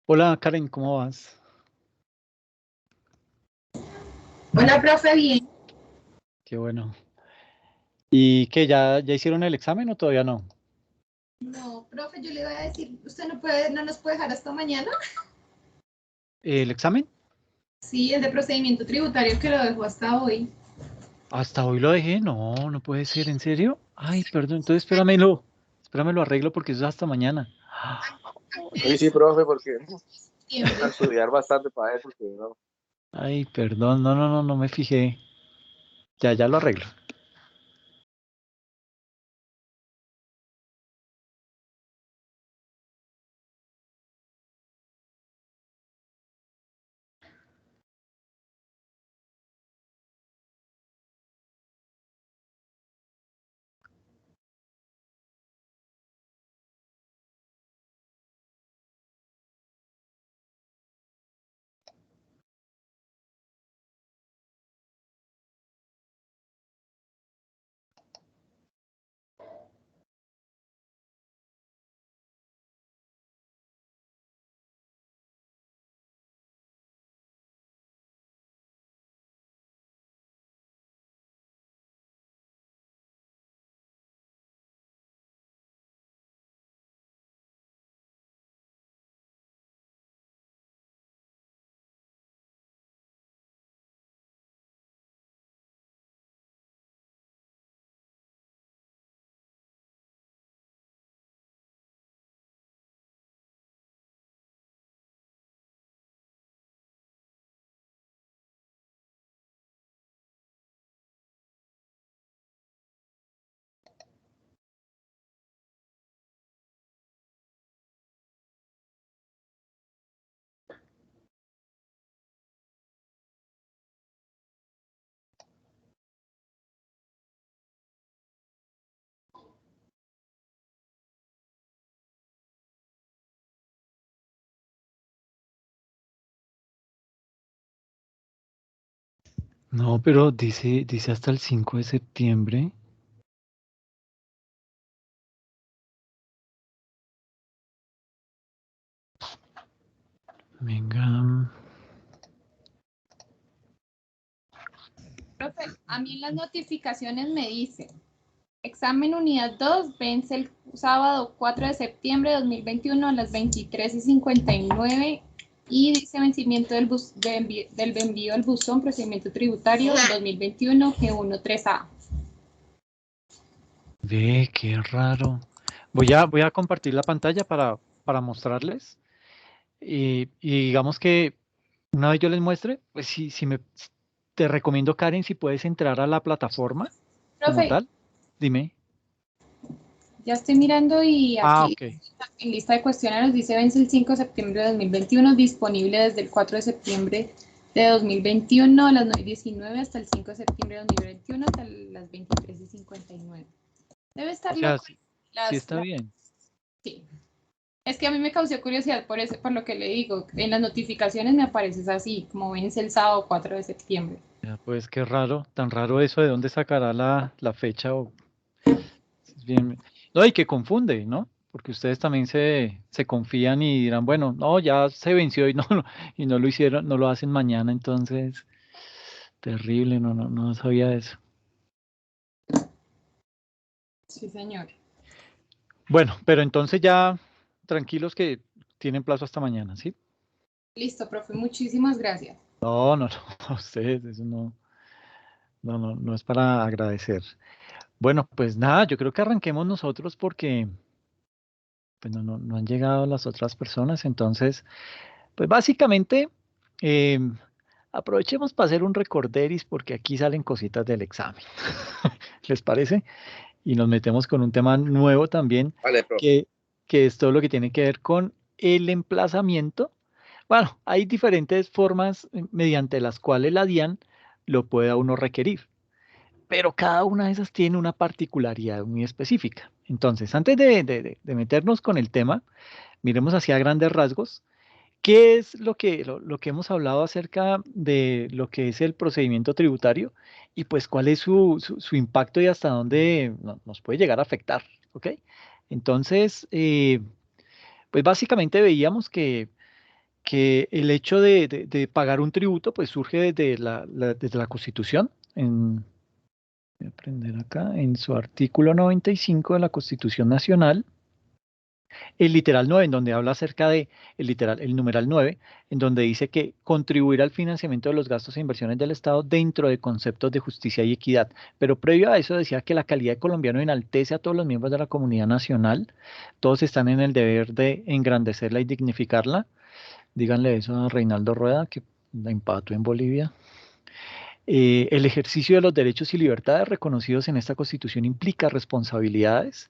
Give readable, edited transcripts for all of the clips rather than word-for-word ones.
Hola Karen, ¿cómo vas? Hola, profe, bien. Qué bueno. ¿Y qué? ¿Ya hicieron el examen o todavía no? No, profe, yo le iba a decir, ¿usted no nos puede dejar hasta mañana? ¿El examen? Sí, el de procedimiento tributario que lo dejó hasta hoy. Hasta hoy lo dejé. No, no puede ser, ¿en serio? Ay, perdón, entonces espéramelo arreglo porque eso es hasta mañana. Sí, sí, profe, porque a Septiembre. estudiar bastante para eso, porque no. Ay, perdón, no me fijé. Ya lo arreglo. No, pero dice hasta el 5 de septiembre. Venga. Profe, a mí en las notificaciones me dice, examen unidad 2 vence el sábado 4 de septiembre de 2021 a las 23:59 y dice vencimiento del envío del buzón procedimiento tributario 2021 G13A. Ve, qué raro. Voy a compartir la pantalla para mostrarles. Y digamos que una vez yo les muestre, pues te recomiendo, Karen, si puedes entrar a la plataforma como Profe, tal, dime. ya estoy mirando y Ah, aquí ok. en lista de cuestionarios dice vence el 5 de septiembre de 2021, disponible desde el 4 de septiembre de 2021 a las 9:19 hasta el 5 de septiembre de 2021 hasta las 23:59. Debe O estar sea, loco. sí está bien. Sí. Es que a mí me causó curiosidad por lo que le digo. En las notificaciones me aparece así, como vence el sábado 4 de septiembre. Ya, pues qué raro, tan raro eso de dónde sacará la fecha. Es bien. No, y que confunde, ¿no? Porque ustedes también se confían y dirán, bueno, no, ya se venció y y no lo hicieron, no lo hacen mañana, entonces, terrible, no sabía eso. Sí, señor. Bueno, pero entonces ya tranquilos que tienen plazo hasta mañana, ¿sí? Listo, profe. Muchísimas gracias. No, a ustedes, eso no es para agradecer. Bueno, pues nada, yo creo que arranquemos nosotros porque pues no han llegado las otras personas, entonces, pues básicamente eh, aprovechemos para hacer un recorderis porque aquí salen cositas del examen. ¿Les parece? Y nos metemos con un tema nuevo también, Vale, profe. que, que es todo lo que tiene que ver con el emplazamiento. Bueno, hay diferentes formas mediante las cuales la DIAN lo pueda uno requerir, pero cada una de esas tiene una particularidad muy específica. Entonces, antes de meternos con el tema, miremos hacia grandes rasgos. ¿Qué es lo que hemos hablado acerca de lo que es el procedimiento tributario y pues cuál es su impacto y hasta dónde nos puede llegar a afectar? ¿Ok? Entonces, pues básicamente veíamos que que el hecho de pagar un tributo pues surge desde la Constitución, voy a aprender acá, en su artículo 95 de la Constitución Nacional, el literal 9, en donde habla acerca de, el numeral 9, en donde dice que contribuir al financiamiento de los gastos e inversiones del Estado dentro de conceptos de justicia y equidad. Pero previo a eso decía que la calidad de colombiano enaltece a todos los miembros de la comunidad nacional. Todos están en el deber de engrandecerla y dignificarla. Díganle eso a Reinaldo Rueda, que la empató en Bolivia. El ejercicio de los derechos y libertades reconocidos en esta Constitución implica responsabilidades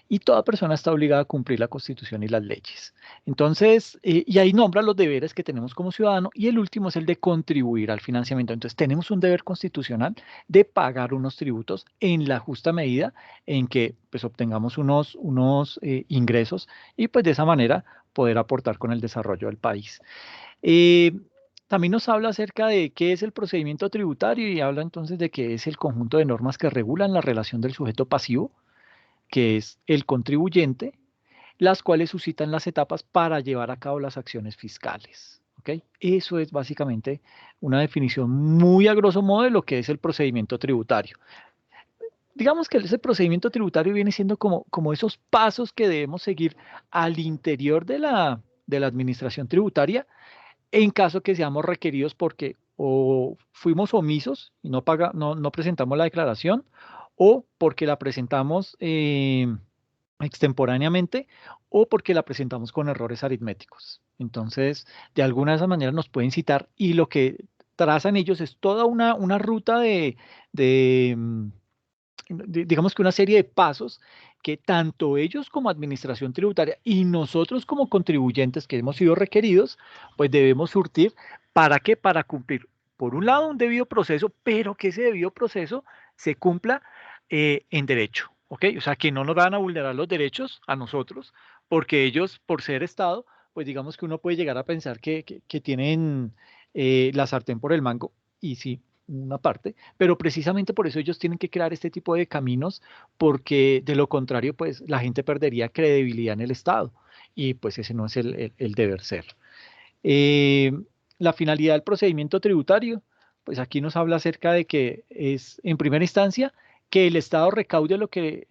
y toda persona está obligada a cumplir la Constitución y las leyes. Entonces, y ahí nombra los deberes que tenemos como ciudadano y el último es el de contribuir al financiamiento. Entonces, tenemos un deber constitucional de pagar unos tributos en la justa medida en que pues, obtengamos unos ingresos y pues de esa manera poder aportar con el desarrollo del país. Eh, También nos habla acerca de qué es el procedimiento tributario y habla entonces de que es el conjunto de normas que regulan la relación del sujeto pasivo, que es el contribuyente, las cuales suscitan las etapas para llevar a cabo las acciones fiscales. ¿Ok? Eso es básicamente una definición muy a grosso modo de lo que es el procedimiento tributario. Digamos que ese procedimiento tributario viene siendo como esos pasos que debemos seguir al interior de la administración tributaria en caso que seamos requeridos porque o fuimos omisos y no presentamos la declaración o porque la presentamos extemporáneamente o porque la presentamos con errores aritméticos. Entonces, de alguna de esas maneras nos pueden citar y lo que trazan ellos es toda una ruta de, mm, digamos que una serie de pasos que tanto ellos como administración tributaria y nosotros como contribuyentes que hemos sido requeridos, pues debemos surtir. ¿Para qué? Para cumplir, por un lado, un debido proceso, pero que ese debido proceso se cumpla en derecho, ¿ok? O sea, que no nos van a vulnerar los derechos a nosotros, porque ellos, por ser Estado, pues digamos que uno puede llegar a pensar que tienen la sartén por el mango, y sí, una parte, pero precisamente por eso ellos tienen que crear este tipo de caminos, porque de lo contrario, pues la gente perdería credibilidad en el Estado y pues ese no es el deber ser. Eh, la finalidad del procedimiento tributario, pues aquí nos habla acerca de que es, en primera instancia, que el Estado recaude lo que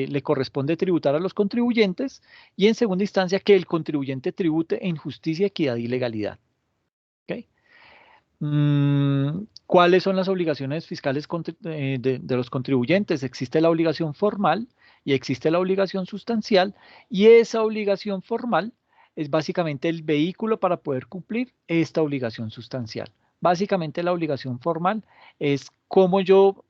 le corresponde tributar a los contribuyentes y en segunda instancia que el contribuyente tribute en justicia, equidad y legalidad. ¿Ok? ¿Cuáles son las obligaciones fiscales de los contribuyentes? Existe la obligación formal y existe la obligación sustancial, y esa obligación formal es básicamente el vehículo para poder cumplir esta obligación sustancial. Básicamente la obligación formal es cómo yo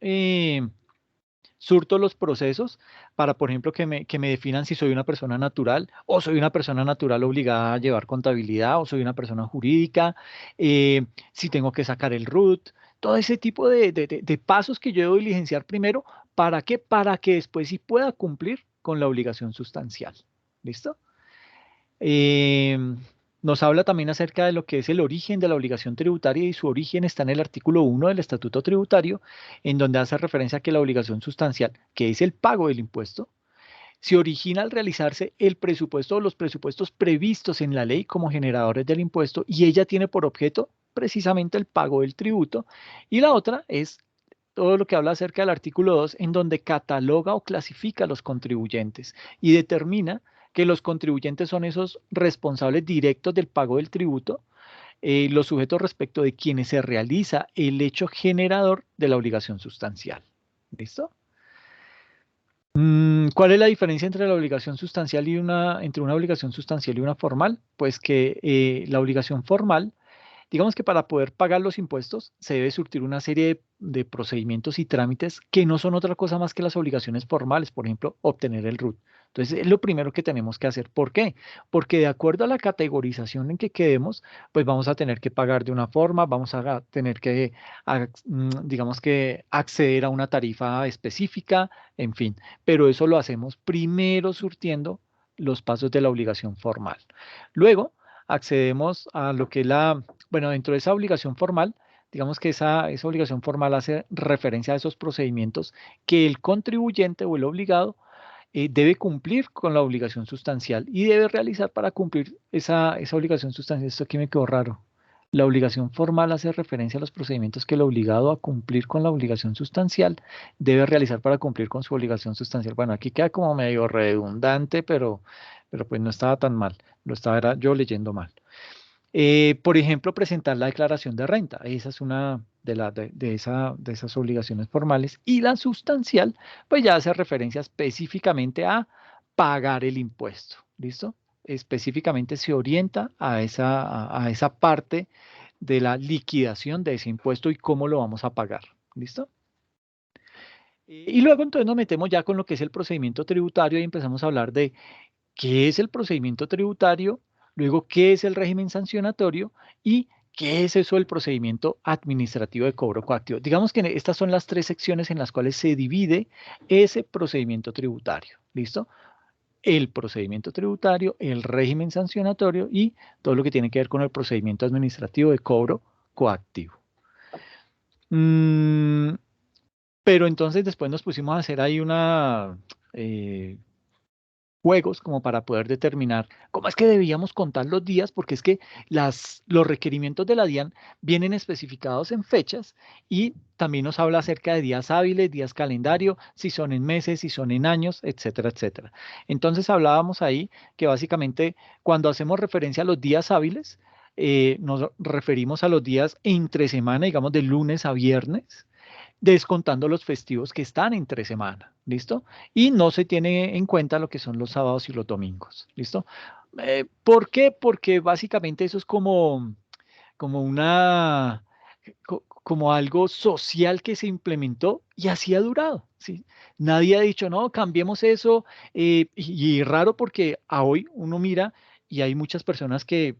surto los procesos para, por ejemplo, que me definan si soy una persona natural o soy una persona natural obligada a llevar contabilidad o soy una persona jurídica, si tengo que sacar el RUT, todo ese tipo de pasos que yo debo diligenciar primero. ¿Para qué? Para que después sí pueda cumplir con la obligación sustancial. ¿Listo? Eh, Nos habla también acerca de lo que es el origen de la obligación tributaria y su origen está en el artículo 1 del Estatuto Tributario, en donde hace referencia a que la obligación sustancial, que es el pago del impuesto, se origina al realizarse el presupuesto o los presupuestos previstos en la ley como generadores del impuesto y ella tiene por objeto precisamente el pago del tributo. Y la otra es todo lo que habla acerca del artículo 2, en donde cataloga o clasifica a los contribuyentes y determina que los contribuyentes son esos responsables directos del pago del tributo, los sujetos respecto de quienes se realiza el hecho generador de la obligación sustancial. ¿Listo? ¿Cuál es la diferencia entre la obligación sustancial entre una obligación sustancial y una formal? Pues que la obligación formal, digamos que para poder pagar los impuestos se debe surtir una serie de procedimientos y trámites que no son otra cosa más que las obligaciones formales, por ejemplo, obtener el RUT. Entonces, es lo primero que tenemos que hacer. ¿Por qué? Porque de acuerdo a la categorización en que quedemos, pues vamos a tener que pagar de una forma, vamos a tener que, digamos que, acceder a una tarifa específica, en fin. Pero eso lo hacemos primero surtiendo los pasos de la obligación formal. Luego, accedemos a lo que es bueno, dentro de esa obligación formal, digamos que esa obligación formal hace referencia a esos procedimientos que el contribuyente o el obligado debe cumplir con la obligación sustancial y debe realizar para cumplir esa obligación sustancial. Esto aquí me quedó raro. La obligación formal hace referencia a los procedimientos que el obligado a cumplir con la obligación sustancial debe realizar para cumplir con su obligación sustancial. Bueno, aquí queda como medio redundante, pero pues no estaba tan mal. Lo estaba era yo leyendo mal. Por ejemplo, presentar la declaración de renta. Esa es una de esas obligaciones formales. Y la sustancial, pues ya hace referencia específicamente a pagar el impuesto. ¿Listo? Específicamente se orienta a esa parte de la liquidación de ese impuesto y cómo lo vamos a pagar. ¿Listo? Y luego entonces nos metemos ya con lo que es el procedimiento tributario y empezamos a hablar de qué es el procedimiento tributario, luego qué es el régimen sancionatorio y qué es eso del procedimiento administrativo de cobro coactivo. Digamos que estas son las tres secciones en las cuales se divide ese procedimiento tributario. ¿Listo? El procedimiento tributario, el régimen sancionatorio y todo lo que tiene que ver con el procedimiento administrativo de cobro coactivo. Mm, pero entonces después nos pusimos a hacer ahí juegos como para poder determinar cómo es que debíamos contar los días, porque es que los requerimientos de la DIAN vienen especificados en fechas y también nos habla acerca de días hábiles, días calendario, si son en meses, si son en años, etcétera, etcétera. Entonces hablábamos ahí que básicamente cuando hacemos referencia a los días hábiles, nos referimos a los días entre semana, digamos de lunes a viernes, descontando los festivos que están entre semana, ¿listo? Y no se tiene en cuenta lo que son los sábados y los domingos, ¿listo? ¿Por qué? Porque básicamente eso es como como algo social que se implementó y así ha durado, ¿sí? Nadie ha dicho, no, cambiemos eso, y raro porque a hoy uno mira y hay muchas personas que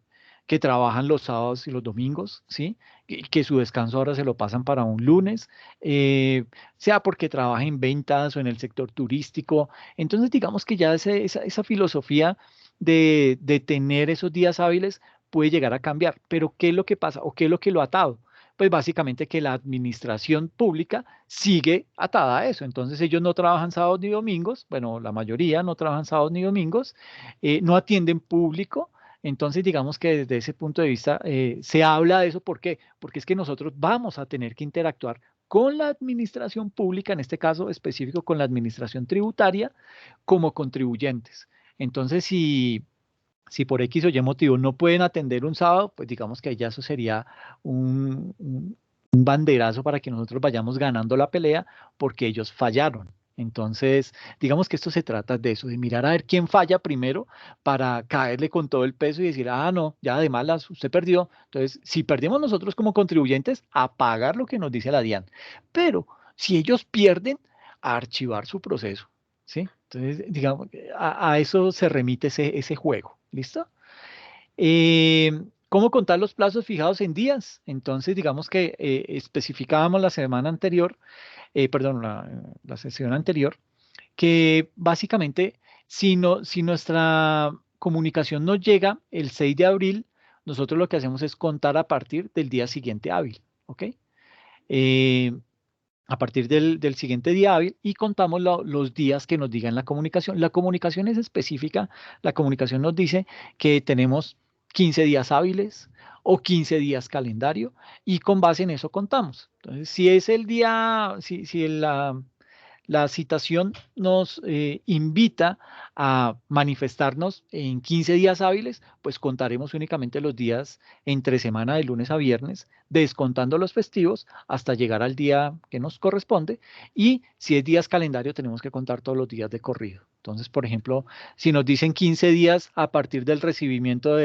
trabajan los sábados y los domingos, ¿sí? Que su descanso ahora se lo pasan para un lunes, sea porque trabaja en ventas o en el sector turístico. Entonces, digamos que ya esa filosofía de tener esos días hábiles puede llegar a cambiar. Pero ¿qué es lo que pasa o qué es lo que lo ha atado? Pues básicamente que la administración pública sigue atada a eso. Entonces ellos no trabajan sábados ni domingos, bueno, la mayoría no trabajan sábados ni domingos, no atienden público. Entonces digamos que desde ese punto de vista se habla de eso. ¿Por qué? Porque es que nosotros vamos a tener que interactuar con la administración pública, en este caso específico con la administración tributaria, como contribuyentes. Entonces, si por X o Y motivo no pueden atender un sábado, pues digamos que ya eso sería un banderazo para que nosotros vayamos ganando la pelea porque ellos fallaron. Entonces, digamos que esto se trata de eso, de mirar a ver quién falla primero para caerle con todo el peso y decir, ah, no, ya de malas, usted perdió. Entonces, si perdimos nosotros como contribuyentes, a pagar lo que nos dice la DIAN. Pero si ellos pierden, a archivar su proceso. ¿Sí? Entonces, digamos, a eso se remite ese juego. ¿Listo? ¿Cómo contar los plazos fijados en días? Entonces, digamos que especificábamos la semana anterior, perdón, la sesión anterior, que básicamente si nuestra comunicación nos llega el 6 de abril, nosotros lo que hacemos es contar a partir del día siguiente hábil. ¿Ok? Eh, a partir del siguiente día hábil y contamos los días que nos digan la comunicación. La comunicación es específica, la comunicación nos dice que tenemos 15 días hábiles o 15 días calendario y con base en eso contamos. Entonces, si es el día, si la citación nos invita a manifestarnos en 15 días hábiles, pues contaremos únicamente los días entre semana de lunes a viernes, descontando los festivos hasta llegar al día que nos corresponde. Y si es días calendario, tenemos que contar todos los días de corrido. Entonces, por ejemplo, si nos dicen 15 días a partir del recibimiento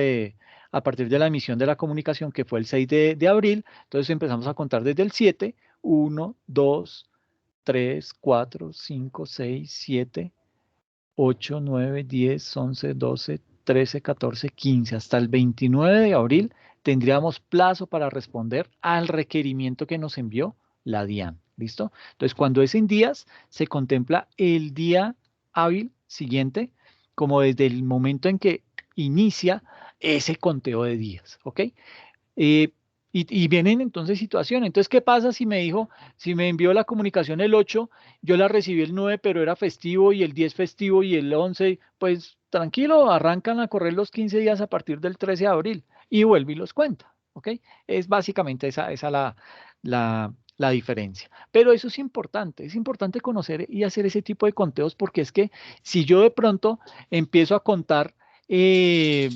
a partir de la emisión de la comunicación, que fue el 6 de abril, entonces empezamos a contar desde el 7, 1, 2, 3, 4, 5, 6, 7, 8, 9, 10, 11, 12, 13, 14, 15. Hasta el 29 de abril tendríamos plazo para responder al requerimiento que nos envió la DIAN. ¿Listo? Entonces, cuando es en días, se contempla el día hábil siguiente como desde el momento en que inicia ese conteo de días. ¿Ok? Y vienen entonces situaciones. Entonces, ¿qué pasa si me dijo, si me envió la comunicación el 8, yo la recibí el 9, pero era festivo y el 10 festivo y el 11, pues tranquilo, arrancan a correr los 15 días a partir del 13 de abril y vuelve y los cuenta, ¿ok? Es básicamente esa la diferencia. Pero eso es importante conocer y hacer ese tipo de conteos porque es que si yo de pronto empiezo a contar, eh,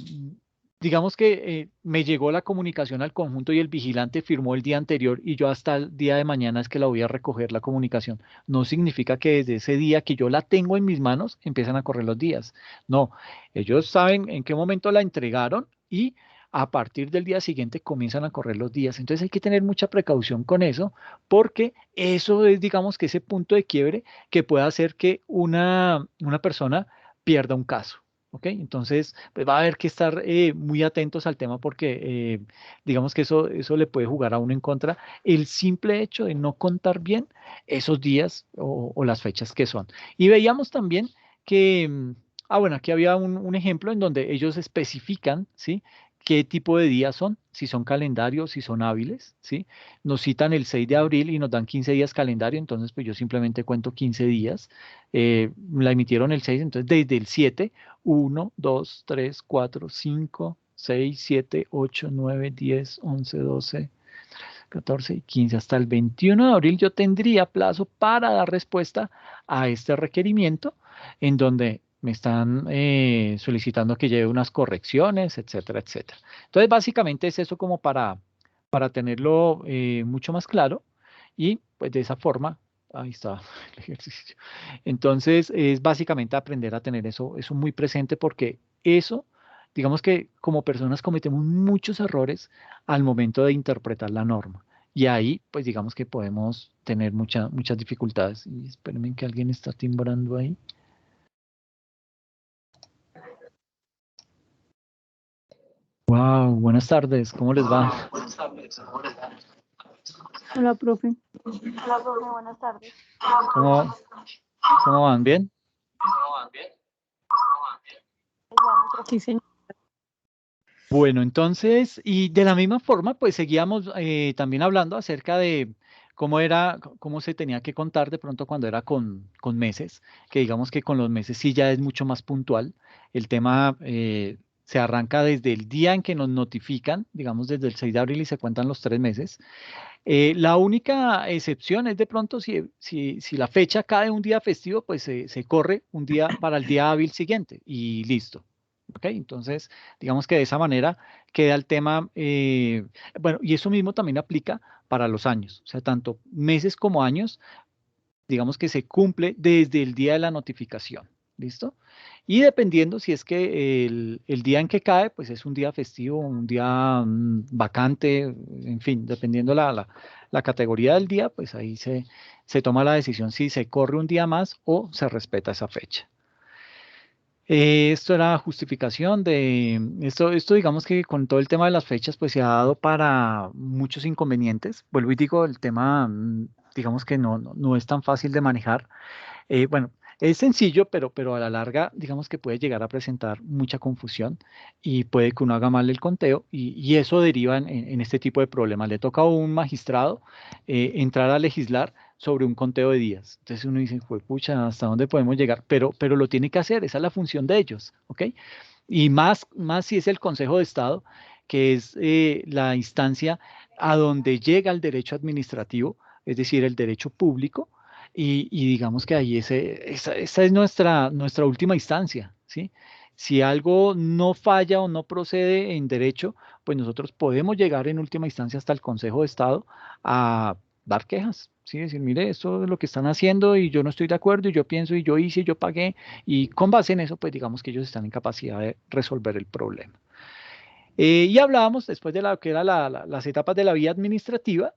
digamos que me llegó la comunicación al conjunto y el vigilante firmó el día anterior y yo hasta el día de mañana es que la voy a recoger la comunicación. No significa que desde ese día que yo la tengo en mis manos empiezan a correr los días. No, ellos saben en qué momento la entregaron y a partir del día siguiente comienzan a correr los días. Entonces hay que tener mucha precaución con eso porque eso es, digamos, que ese punto de quiebre que puede hacer que una persona pierda un caso. ¿Ok? Entonces, pues va a haber que estar muy atentos al tema porque digamos que eso le puede jugar a uno en contra. El simple hecho de no contar bien esos días o las fechas que son. Y veíamos también que, bueno, aquí había un ejemplo en donde ellos especifican, ¿sí? ¿Qué tipo de días son? Si son calendarios, si son hábiles, ¿sí? Nos citan el 6 de abril y nos dan 15 días calendario, entonces pues yo simplemente cuento 15 días. La emitieron el 6, entonces desde el 7 1, 2, 3, 4, 5, 6, 7, 8, 9, 10, 11, 12, 14 y 15. Hasta el 21 de abril yo tendría plazo para dar respuesta a este requerimiento en donde me están solicitando que lleve unas correcciones, etcétera, etcétera. Entonces, básicamente es eso como para tenerlo mucho más claro y pues de esa forma, ahí está el ejercicio. Entonces, es básicamente aprender a tener eso muy presente porque eso, digamos que como personas cometemos muchos errores al momento de interpretar la norma. Y ahí, pues digamos que podemos tener muchas dificultades. Y espérenme que alguien está timbrando ahí. Wow, buenas tardes, ¿cómo les va? Hola, profe. Hola, profe, buenas tardes. ¿Cómo, cómo van? ¿Bien? Vamos, profe. Sí, señor. Bueno, entonces, y de la misma forma, pues seguíamos también hablando acerca de cómo era, cómo se tenía que contar de pronto cuando era con meses, que digamos que con los meses sí ya es mucho más puntual. El tema se arranca desde el día en que nos notifican, digamos desde el 6 de abril y se cuentan los 3 meses. La única excepción es de pronto si la fecha cae un día festivo, pues se corre un día para el día hábil siguiente y listo. ¿Ok? Entonces, digamos que de esa manera queda el tema, bueno, y eso mismo también aplica para los años, o sea, tanto meses como años, digamos que se cumple desde el día de la notificación. ¿Listo? Y dependiendo si es que el día en que cae, pues es un día festivo, un día vacante, en fin, dependiendo la categoría del día, pues ahí se toma la decisión si se corre un día más o se respeta esa fecha. Esto era justificación de esto digamos que con todo el tema de las fechas pues se ha dado para muchos inconvenientes. Vuelvo y digo, el tema digamos que no es tan fácil de manejar. Bueno, es sencillo, pero a la larga, digamos que puede llegar a presentar mucha confusión y puede que uno haga mal el conteo y eso deriva en este tipo de problemas. Le toca a un magistrado entrar a legislar sobre un conteo de días. Entonces uno dice, pucha, ¿hasta dónde podemos llegar? Pero lo tiene que hacer, esa es la función de ellos, ¿ok? Y más si es el Consejo de Estado, que es la instancia a donde llega el derecho administrativo, es decir, el derecho público y digamos que ahí esa es nuestra última instancia, ¿sí? Si algo no falla o no procede en derecho, pues nosotros podemos llegar en última instancia hasta el Consejo de Estado a dar quejas, ¿sí? Decir, mire, esto es lo que están haciendo y yo no estoy de acuerdo y yo pienso y yo hice y yo pagué y con base en eso, pues digamos que ellos están en capacidad de resolver el problema. Y hablábamos después de lo que eran las etapas de la vía administrativa,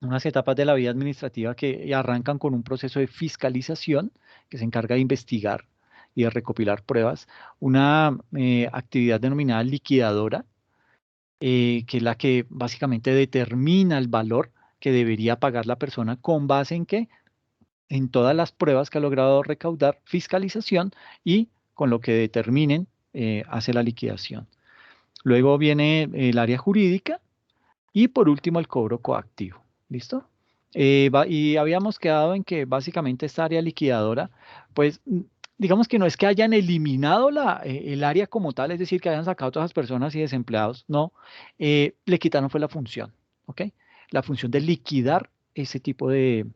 unas etapas de la vida administrativa que arrancan con un proceso de fiscalización que se encarga de investigar y de recopilar pruebas, una actividad denominada liquidadora, que es la que básicamente determina el valor que debería pagar la persona con base en qué, en todas las pruebas que ha logrado recaudar, fiscalización y con lo que determinen hace la liquidación. Luego viene el área jurídica Y por último, el cobro coactivo. ¿Listo? Y habíamos quedado en que básicamente esta área liquidadora, pues digamos que no es que hayan eliminado el área como tal, es decir, que hayan sacado a todas las personas y desempleados, no, le quitaron fue la función, ¿ok? La función de liquidar ese tipo de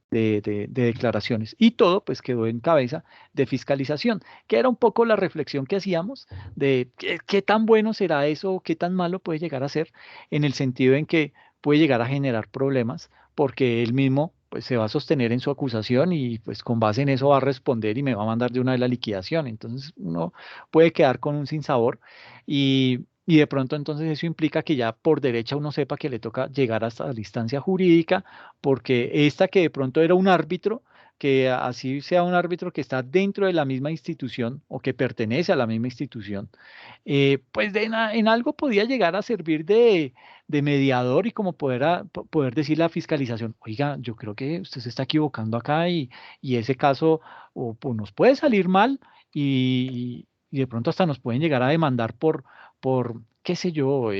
declaraciones. Y todo pues quedó en cabeza de fiscalización, que era un poco la reflexión que hacíamos de qué tan bueno será eso, o qué tan malo puede llegar a ser, en el sentido en que puede llegar a generar problemas, porque él mismo pues se va a sostener en su acusación y pues con base en eso va a responder y me va a mandar de una vez la liquidación. Entonces uno puede quedar con un sinsabor y de pronto entonces eso implica que ya por derecha uno sepa que le toca llegar hasta la instancia jurídica, porque esta que de pronto era un árbitro, que así sea un árbitro que está dentro de la misma institución o que pertenece a la misma institución, pues en algo podía llegar a servir de mediador y como poder decir la fiscalización, oiga, yo creo que usted se está equivocando acá y ese caso pues, nos puede salir mal y de pronto hasta nos pueden llegar a demandar por qué sé yo,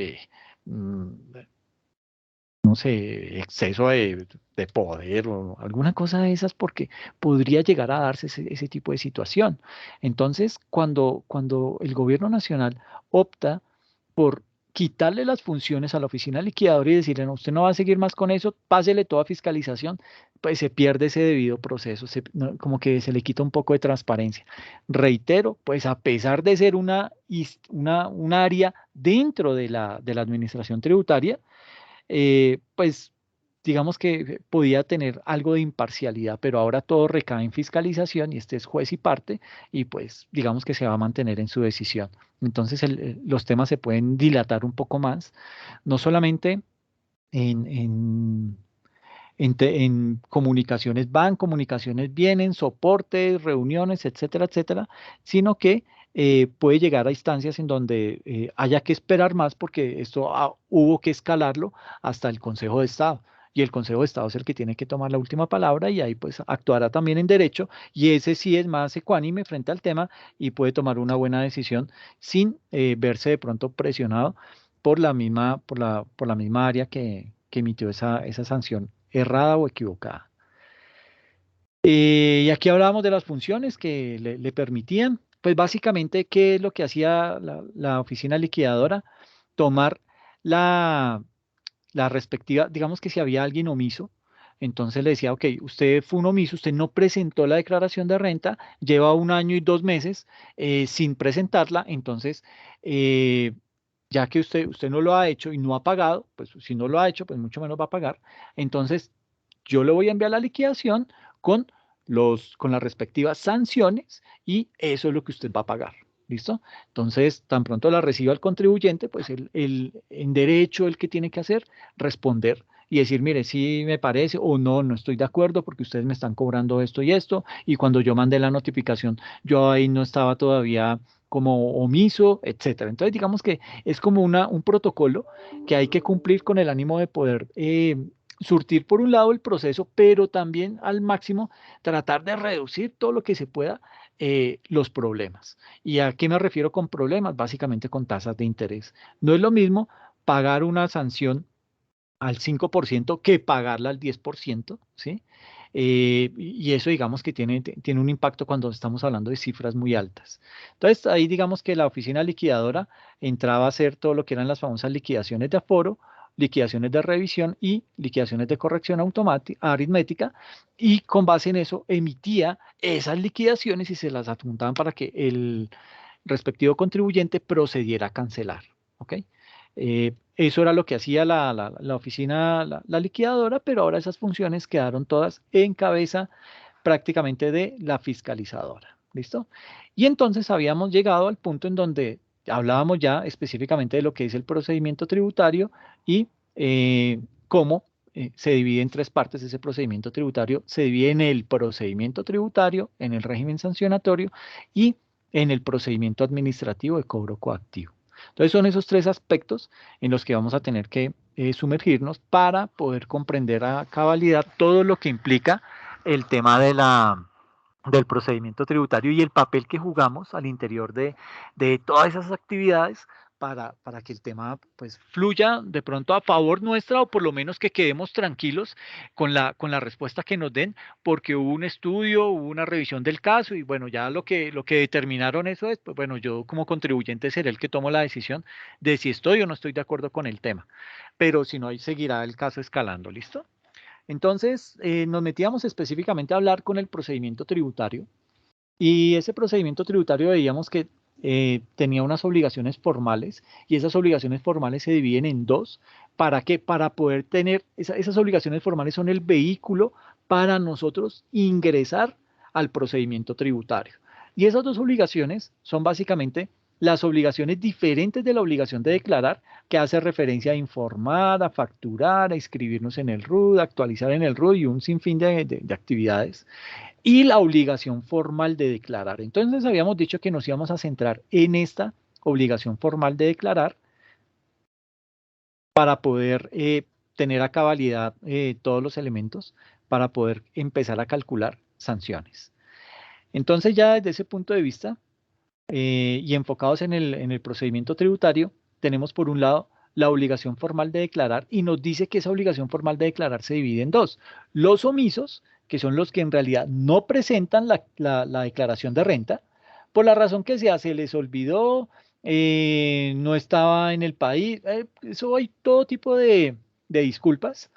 mm, no sé, exceso de poder o alguna cosa de esas, porque podría llegar a darse ese tipo de situación. Entonces, cuando el gobierno nacional opta por quitarle las funciones a la oficina liquidadora y decirle, no, usted no va a seguir más con eso, pásele toda fiscalización, pues se pierde ese debido proceso, como que se le quita un poco de transparencia. Reitero, pues a pesar de ser un área dentro de la administración tributaria, pues digamos que podía tener algo de imparcialidad, pero ahora todo recae en fiscalización y este es juez y parte y pues digamos que se va a mantener en su decisión. Entonces los temas se pueden dilatar un poco más, no solamente en, en, en comunicaciones van, comunicaciones vienen, soportes, reuniones, etcétera, etcétera, sino que puede llegar a instancias en donde haya que esperar más porque esto hubo que escalarlo hasta el Consejo de Estado. Y el Consejo de Estado es el que tiene que tomar la última palabra y ahí pues actuará también en derecho y ese sí es más ecuánime frente al tema y puede tomar una buena decisión sin verse de pronto presionado por la misma área que emitió esa sanción errada o equivocada. Y aquí hablábamos de las funciones que le permitían, pues básicamente, ¿qué es lo que hacía la oficina liquidadora? Tomar la, la respectiva, digamos que si había alguien omiso, entonces le decía, ok, usted fue un omiso, usted no presentó la declaración de renta, lleva 1 año y 2 meses sin presentarla, entonces, ya que usted no lo ha hecho y no ha pagado, pues si no lo ha hecho, pues mucho menos va a pagar, entonces yo le voy a enviar la liquidación con con las respectivas sanciones y eso es lo que usted va a pagar. ¿Listo? Entonces, tan pronto la reciba el contribuyente, pues en derecho el que tiene que hacer, responder y decir, mire, sí me parece o no, no estoy de acuerdo porque ustedes me están cobrando esto y esto, y cuando yo mandé la notificación, yo ahí no estaba todavía como omiso, etcétera. Entonces, digamos que es como un protocolo que hay que cumplir con el ánimo de poder surtir por un lado el proceso, pero también al máximo tratar de reducir todo lo que se pueda los problemas. ¿Y a qué me refiero con problemas? Básicamente con tasas de interés. No es lo mismo pagar una sanción al 5% que pagarla al 10%, ¿sí? Y eso digamos que tiene un impacto cuando estamos hablando de cifras muy altas. Entonces ahí digamos que la oficina liquidadora entraba a hacer todo lo que eran las famosas liquidaciones de aforo, liquidaciones de revisión y liquidaciones de corrección automática, aritmética, y con base en eso emitía esas liquidaciones y se las adjuntaban para que el respectivo contribuyente procediera a cancelar. ¿Ok? Eso era lo que hacía la oficina, la liquidadora, pero ahora esas funciones quedaron todas en cabeza prácticamente de la fiscalizadora. ¿Listo? Y entonces habíamos llegado al punto en donde hablábamos ya específicamente de lo que es el procedimiento tributario y cómo se divide en tres partes ese procedimiento tributario. Se divide en el procedimiento tributario, en el régimen sancionatorio y en el procedimiento administrativo de cobro coactivo. Entonces son esos tres aspectos en los que vamos a tener que sumergirnos para poder comprender a cabalidad todo lo que implica el tema del procedimiento tributario y el papel que jugamos al interior de todas esas actividades para que el tema pues fluya de pronto a favor nuestra, o por lo menos que quedemos tranquilos con la respuesta que nos den, porque hubo un estudio, hubo una revisión del caso y bueno, ya lo que determinaron eso es, pues bueno, yo como contribuyente seré el que tomo la decisión de si estoy o no estoy de acuerdo con el tema, pero si no, ahí seguirá el caso escalando, ¿listo? Entonces, nos metíamos específicamente a hablar con el procedimiento tributario. Y ese procedimiento tributario veíamos que tenía unas obligaciones formales, y esas obligaciones formales se dividen en dos. ¿Para qué? Para poder tener, esas obligaciones formales son el vehículo para nosotros ingresar al procedimiento tributario. Y esas dos obligaciones son básicamente las obligaciones diferentes de la obligación de declarar, que hace referencia a informar, a facturar, a inscribirnos en el RUT, a actualizar en el RUT y un sinfín de actividades, y la obligación formal de declarar. Entonces habíamos dicho que nos íbamos a centrar en esta obligación formal de declarar para poder tener a cabalidad todos los elementos para poder empezar a calcular sanciones. Entonces ya desde ese punto de vista y enfocados en el procedimiento tributario, tenemos por un lado la obligación formal de declarar, y nos dice que esa obligación formal de declarar se divide en dos: los omisos, que son los que en realidad no presentan la declaración de renta, por la razón que sea, se les olvidó, no estaba en el país, eso hay todo tipo de disculpas,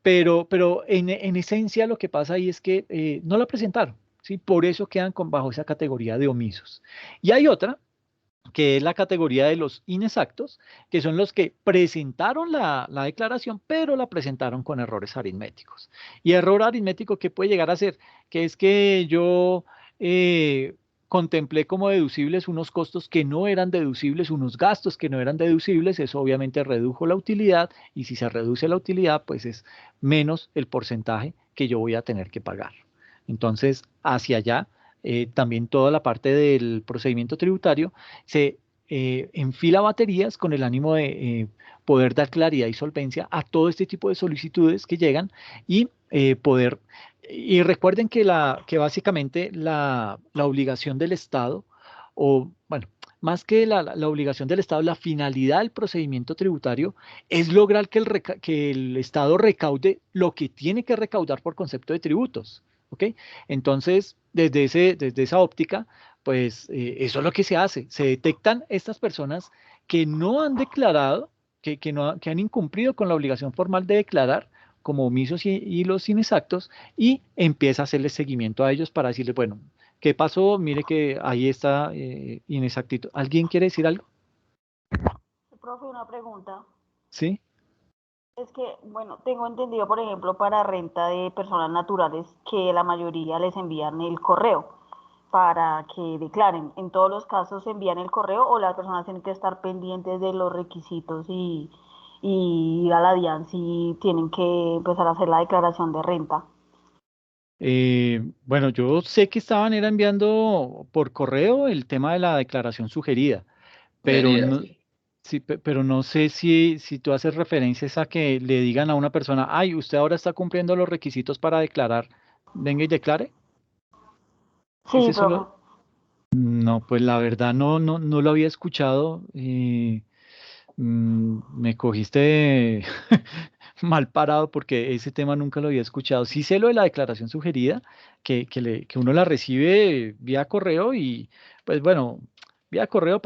pero en esencia lo que pasa ahí es que no la presentaron, ¿sí? Por eso quedan bajo esa categoría de omisos. Y hay otra, que es la categoría de los inexactos, que son los que presentaron la declaración, pero la presentaron con errores aritméticos. Y error aritmético, ¿qué puede llegar a ser? Que es que yo contemplé como deducibles unos costos que no eran deducibles, unos gastos que no eran deducibles. Eso obviamente redujo la utilidad, y si se reduce la utilidad, pues es menos el porcentaje que yo voy a tener que pagar. Entonces, hacia allá, también toda la parte del procedimiento tributario se enfila baterías con el ánimo de poder dar claridad y solvencia a todo este tipo de solicitudes que llegan, y poder, y recuerden que, que básicamente la obligación del Estado, o bueno, más que la obligación del Estado, la finalidad del procedimiento tributario es lograr que el Estado recaude lo que tiene que recaudar por concepto de tributos. ¿Ok? Entonces, desde esa óptica, pues eso es lo que se hace. Se detectan estas personas que no han declarado, que han incumplido con la obligación formal de declarar, como omisos y los inexactos, y empieza a hacerle seguimiento a ellos para decirles, bueno, ¿qué pasó? Mire que ahí está inexactito. ¿Alguien quiere decir algo? Profe, una pregunta. Sí. Es que, bueno, tengo entendido, por ejemplo, para renta de personas naturales, que la mayoría les envían el correo para que declaren. ¿En todos los casos envían el correo o las personas tienen que estar pendientes de los requisitos y ir a la DIAN si tienen que empezar a hacer la declaración de renta? Bueno, yo sé que estaban era enviando por correo el tema de la declaración sugerida, pero no, sí, pero no sé si tú haces referencias a que le digan a una persona, ay, usted ahora está cumpliendo los requisitos para declarar, venga y declare. ¿Es Sí, eso profe. No, pues la verdad no lo había escuchado. Me cogiste mal parado, porque ese tema nunca lo había escuchado. Sí sé lo de la declaración sugerida, que uno la recibe vía correo, y pues bueno, vía correo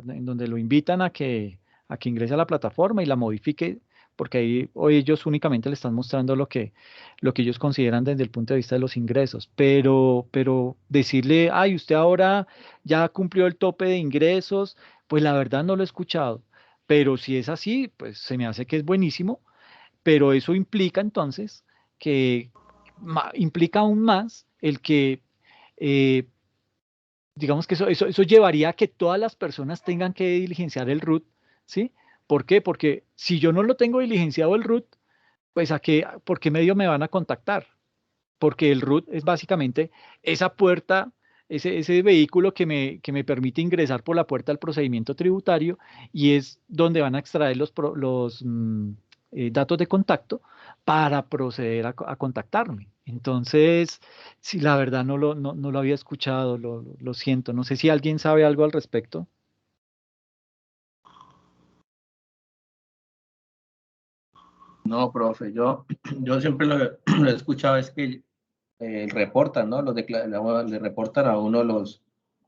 en donde lo invitan a que ingrese a la plataforma y la modifique, porque ahí hoy ellos únicamente le están mostrando lo que ellos consideran desde el punto de vista de los ingresos. Pero decirle, ay, usted ahora ya cumplió el tope de ingresos, pues la verdad no lo he escuchado. Pero si es así, pues se me hace que es buenísimo, pero eso implica entonces que implica aún más el que, eh, digamos que eso llevaría a que todas las personas tengan que diligenciar el RUT, ¿sí? ¿Por qué? Porque si yo no lo tengo diligenciado el RUT, pues ¿por qué medio me van a contactar? Porque el RUT es básicamente esa puerta, ese vehículo que me permite ingresar por la puerta del procedimiento tributario, y es donde van a extraer los datos de contacto para proceder a contactarme. Entonces, si la verdad no lo había escuchado, lo siento. No sé si alguien sabe algo al respecto. No, profe, yo siempre lo he escuchado, es que reportan, ¿no? Le reportan a uno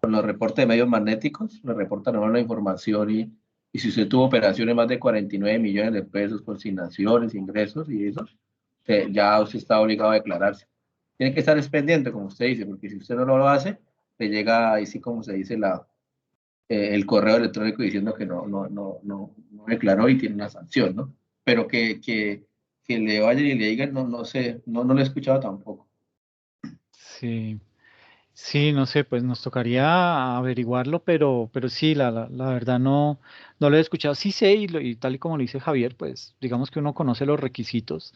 con los reportes de medios magnéticos, le reportan a uno la información y si usted tuvo operaciones más de 49 millones de pesos, consignaciones, ingresos y eso, ya usted está obligado a declararse. Tiene que estar pendiente, como usted dice, porque si usted no lo hace, le llega ahí sí, como se dice, el correo electrónico diciendo que no declaró y tiene una sanción, ¿no? Pero que le vayan y le digan, no sé, no lo he escuchado tampoco. Sí, sí, no sé, pues nos tocaría averiguarlo, pero sí, la verdad no lo he escuchado. Sí sé, y tal y como lo dice Javier, pues digamos que uno conoce los requisitos,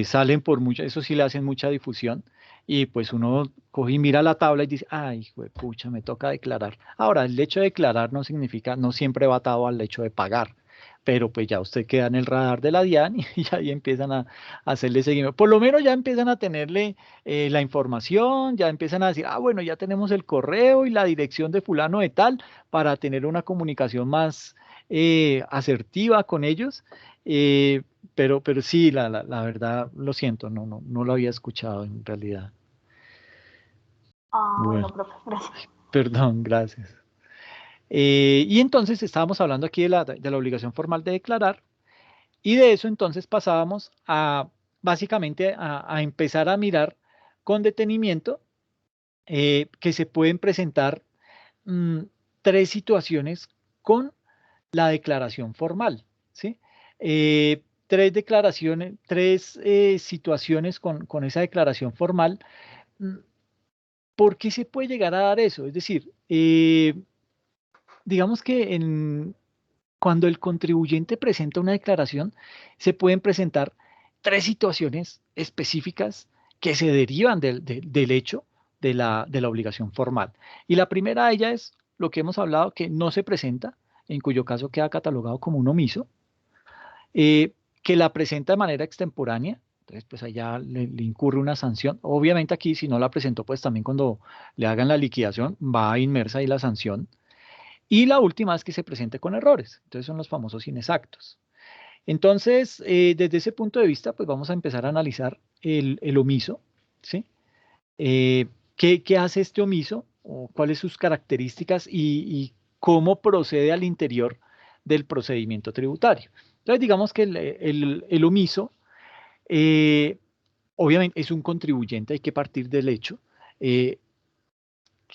salen por mucho, eso sí le hacen mucha difusión, y pues uno coge y mira la tabla y dice, ay, pucha, me toca declarar. Ahora, el hecho de declarar no significa, no siempre va atado al hecho de pagar, pero pues ya usted queda en el radar de la DIAN y ahí empiezan a hacerle seguimiento. Por lo menos ya empiezan a tenerle la información, ya empiezan a decir, ah, bueno, ya tenemos el correo y la dirección de fulano de tal para tener una comunicación más asertiva con ellos. eh, pero sí, la verdad, lo siento, no lo había escuchado en realidad. Ah, Bueno, bueno, profe, gracias. perdón, gracias. Y entonces estábamos hablando aquí de la obligación formal de declarar y de eso entonces pasábamos a básicamente a empezar a mirar con detenimiento que se pueden presentar mm, tres situaciones con la declaración formal, ¿sí? Tres declaraciones, tres situaciones con esa declaración formal. mm, ¿Por qué se puede llegar a dar eso? Es decir, digamos que cuando el contribuyente presenta una declaración, se pueden presentar tres situaciones específicas que se derivan del hecho de la obligación formal. Y la primera de ellas es lo que hemos hablado, que no se presenta, en cuyo caso queda catalogado como un omiso, eh, que la presenta de manera extemporánea. Entonces, pues allá le incurre una sanción. Obviamente aquí, si no la presentó, pues también cuando le hagan la liquidación va inmersa ahí la sanción. Y la última es que se presente con errores. Entonces son los famosos inexactos. Entonces, desde ese punto de vista, pues vamos a empezar a analizar el omiso, ¿sí? ¿Qué hace este omiso? ¿O cuáles sus características y cómo procede al interior del procedimiento tributario? Entonces, digamos que el omiso, eh, obviamente, es un contribuyente, hay que partir del hecho. eh,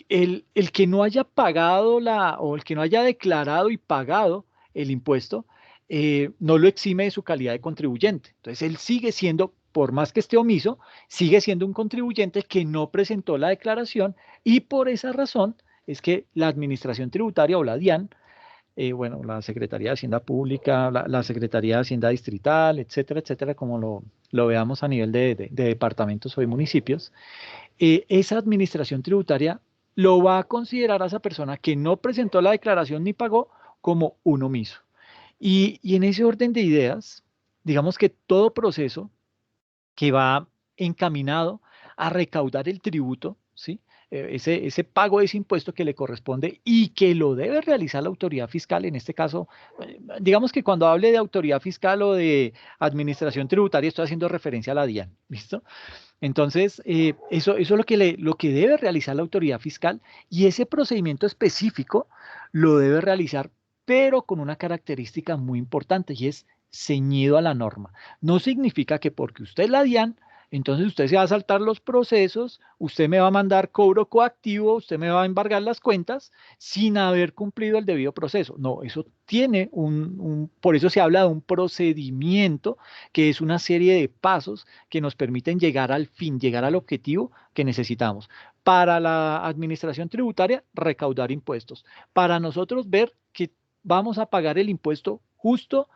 el que no haya pagado o el que no haya declarado y pagado el impuesto, no lo exime de su calidad de contribuyente. Entonces, él sigue siendo, por más que esté omiso, sigue siendo un contribuyente que no presentó la declaración y por esa razón es que la Administración Tributaria o la DIAN, bueno, la Secretaría de Hacienda Pública, la Secretaría de Hacienda Distrital, etcétera, etcétera, como lo veamos a nivel de departamentos o de municipios, esa administración tributaria lo va a considerar a esa persona que no presentó la declaración ni pagó como un omiso. Y en ese orden de ideas, digamos que todo proceso que va encaminado a recaudar el tributo, ¿sí? Ese pago de ese impuesto que le corresponde y que lo debe realizar la autoridad fiscal, en este caso, digamos que cuando hable de autoridad fiscal o de administración tributaria, estoy haciendo referencia a la DIAN, ¿listo? Entonces, eso es lo que debe realizar la autoridad fiscal y ese procedimiento específico lo debe realizar, pero con una característica muy importante y es ceñido a la norma. No significa que porque usted es la DIAN, entonces usted se va a saltar los procesos, usted me va a mandar cobro coactivo, usted me va a embargar las cuentas sin haber cumplido el debido proceso. No, eso tiene por eso se habla de un procedimiento que es una serie de pasos que nos permiten llegar al fin, llegar al objetivo que necesitamos. Para la administración tributaria, recaudar impuestos. Para nosotros, ver que vamos a pagar el impuesto justo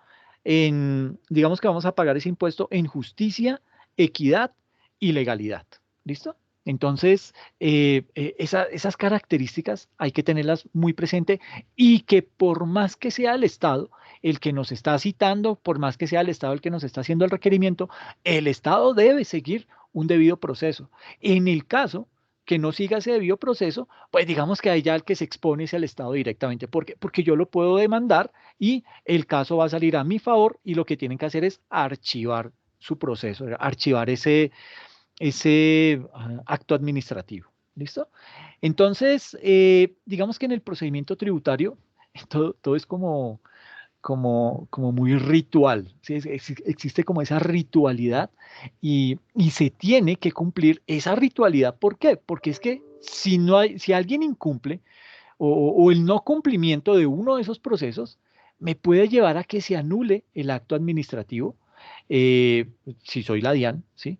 digamos que vamos a pagar ese impuesto en justicia, equidad y legalidad. ¿Listo? Entonces, esas características hay que tenerlas muy presente y que por más que sea el Estado el que nos está citando, por más que sea el Estado el que nos está haciendo el requerimiento, el Estado debe seguir un debido proceso. En el caso que no siga ese debido proceso, pues digamos que ahí ya el que se expone es el Estado directamente. ¿Por qué? Porque yo lo puedo demandar y el caso va a salir a mi favor y lo que tienen que hacer es archivar su proceso, archivar ese acto administrativo. ¿Listo? Entonces, digamos que en el procedimiento tributario todo es como muy ritual, ¿sí? Existe como esa ritualidad y se tiene que cumplir esa ritualidad. ¿Por qué? Porque es que si alguien incumple o el no cumplimiento de uno de esos procesos, me puede llevar a que se anule el acto administrativo, eh, si soy la DIAN, ¿sí?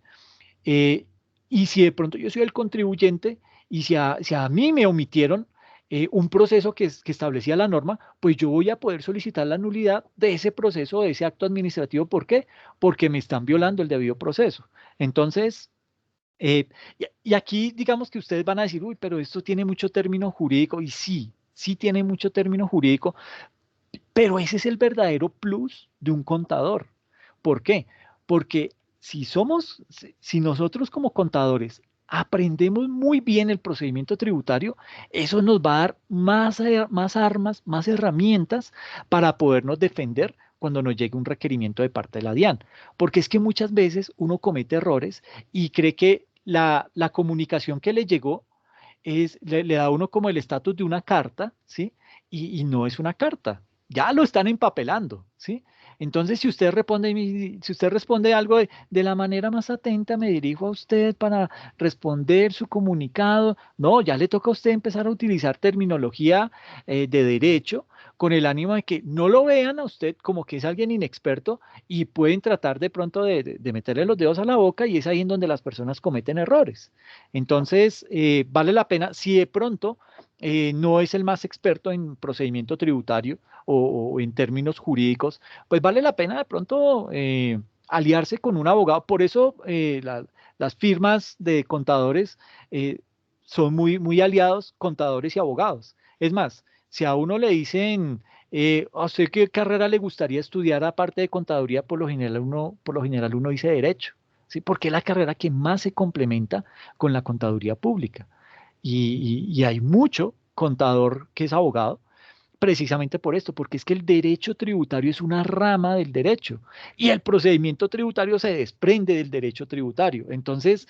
Eh, y si de pronto yo soy el contribuyente y si a mí me omitieron un proceso que establecía la norma, pues yo voy a poder solicitar la nulidad de ese proceso, de ese acto administrativo. ¿Por qué? Porque me están violando el debido proceso. Entonces, y aquí digamos que ustedes van a decir, uy, pero esto tiene mucho término jurídico, y sí, sí tiene mucho término jurídico, pero ese es el verdadero plus de un contador. ¿Por qué? Porque si nosotros como contadores aprendemos muy bien el procedimiento tributario, eso nos va a dar más armas, más herramientas para podernos defender cuando nos llegue un requerimiento de parte de la DIAN. Porque es que muchas veces uno comete errores y cree que la comunicación que le llegó le da a uno como el estatus de una carta, ¿sí? Y no es una carta, ya lo están empapelando, ¿sí? Entonces, si usted responde algo de la manera más atenta, me dirijo a usted para responder su comunicado. No, ya le toca a usted empezar a utilizar terminología de derecho con el ánimo de que no lo vean a usted como que es alguien inexperto y pueden tratar de pronto de meterle los dedos a la boca, y es ahí en donde las personas cometen errores. Entonces, vale la pena, si de pronto no es el más experto en procedimiento tributario o en términos jurídicos, pues vale la pena de pronto aliarse con un abogado. Por eso las firmas de contadores son muy aliados, contadores y abogados. Es más, si a uno le dicen, ¿a usted qué carrera le gustaría estudiar aparte de contaduría? Por lo general uno dice derecho, ¿sí? Porque es la carrera que más se complementa con la contaduría pública. Y hay mucho contador que es abogado precisamente por esto, porque es que el derecho tributario es una rama del derecho y el procedimiento tributario se desprende del derecho tributario. Entonces,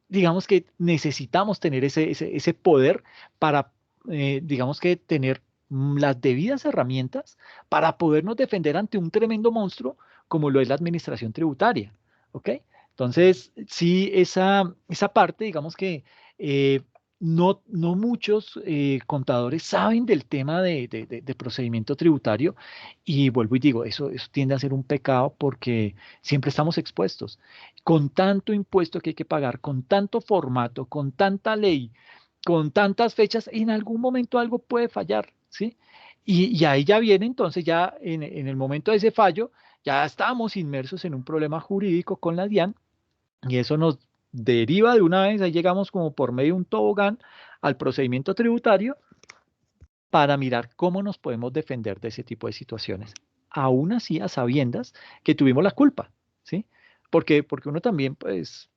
digamos que necesitamos tener ese poder para, digamos que tener las debidas herramientas para podernos defender ante un tremendo monstruo como lo es la administración tributaria. ¿Ok? Entonces, sí, esa parte, digamos que eh, no muchos contadores saben del tema de procedimiento tributario, y vuelvo y digo, eso tiende a ser un pecado porque siempre estamos expuestos. Con tanto impuesto que hay que pagar, con tanto formato, con tanta ley, con tantas fechas, en algún momento algo puede fallar, ¿sí? Y ahí ya viene, entonces ya en el momento de ese fallo, ya estamos inmersos en un problema jurídico con la DIAN, y eso nos deriva de una vez, ahí llegamos como por medio de un tobogán al procedimiento tributario para mirar cómo nos podemos defender de ese tipo de situaciones. Aún así, a sabiendas que tuvimos la culpa, ¿sí? Porque uno también, pues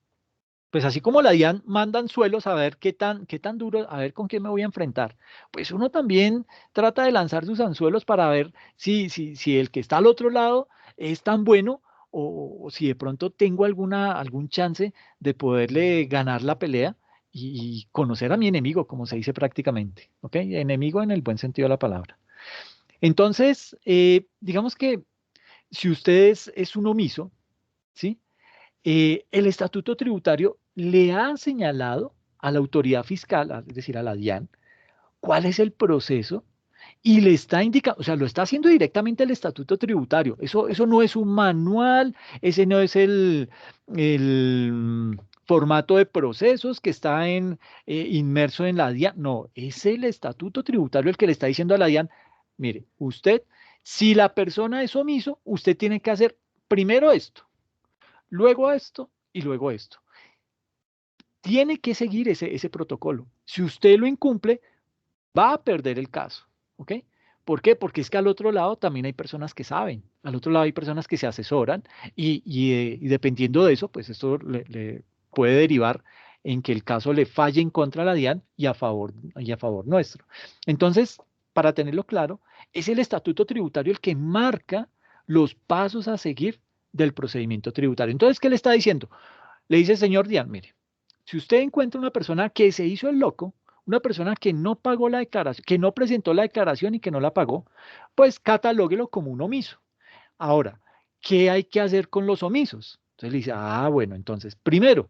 así como la DIAN manda anzuelos a ver qué tan duro, a ver con qué me voy a enfrentar, pues uno también trata de lanzar sus anzuelos para ver si el que está al otro lado es tan bueno, o si de pronto tengo algún chance de poderle ganar la pelea y conocer a mi enemigo, como se dice prácticamente, ¿ok? Enemigo en el buen sentido de la palabra. Entonces, digamos que si usted es un omiso, ¿sí? El estatuto tributario le ha señalado a la autoridad fiscal, es decir, a la DIAN, cuál es el proceso, y le está indicando, o sea, lo está haciendo directamente el estatuto tributario. Eso no es un manual, ese no es el formato de procesos que está inmerso en la DIAN. No, es el estatuto tributario el que le está diciendo a la DIAN, mire, usted, si la persona es omiso, usted tiene que hacer primero esto, luego esto y luego esto. Tiene que seguir ese protocolo. Si usted lo incumple, va a perder el caso. ¿Ok? ¿Por qué? Porque es que al otro lado también hay personas que saben, al otro lado hay personas que se asesoran y dependiendo de eso, pues esto le puede derivar en que el caso le falle en contra de la DIAN y a favor nuestro. Entonces, para tenerlo claro, es el estatuto tributario el que marca los pasos a seguir del procedimiento tributario. Entonces, ¿qué le está diciendo? Le dice, señor DIAN, mire, si usted encuentra una persona que se hizo el loco, una persona que no pagó la declaración, que no presentó la declaración y que no la pagó, pues catalóguelo como un omiso. Ahora, ¿qué hay que hacer con los omisos? Entonces le dice, bueno, entonces, primero,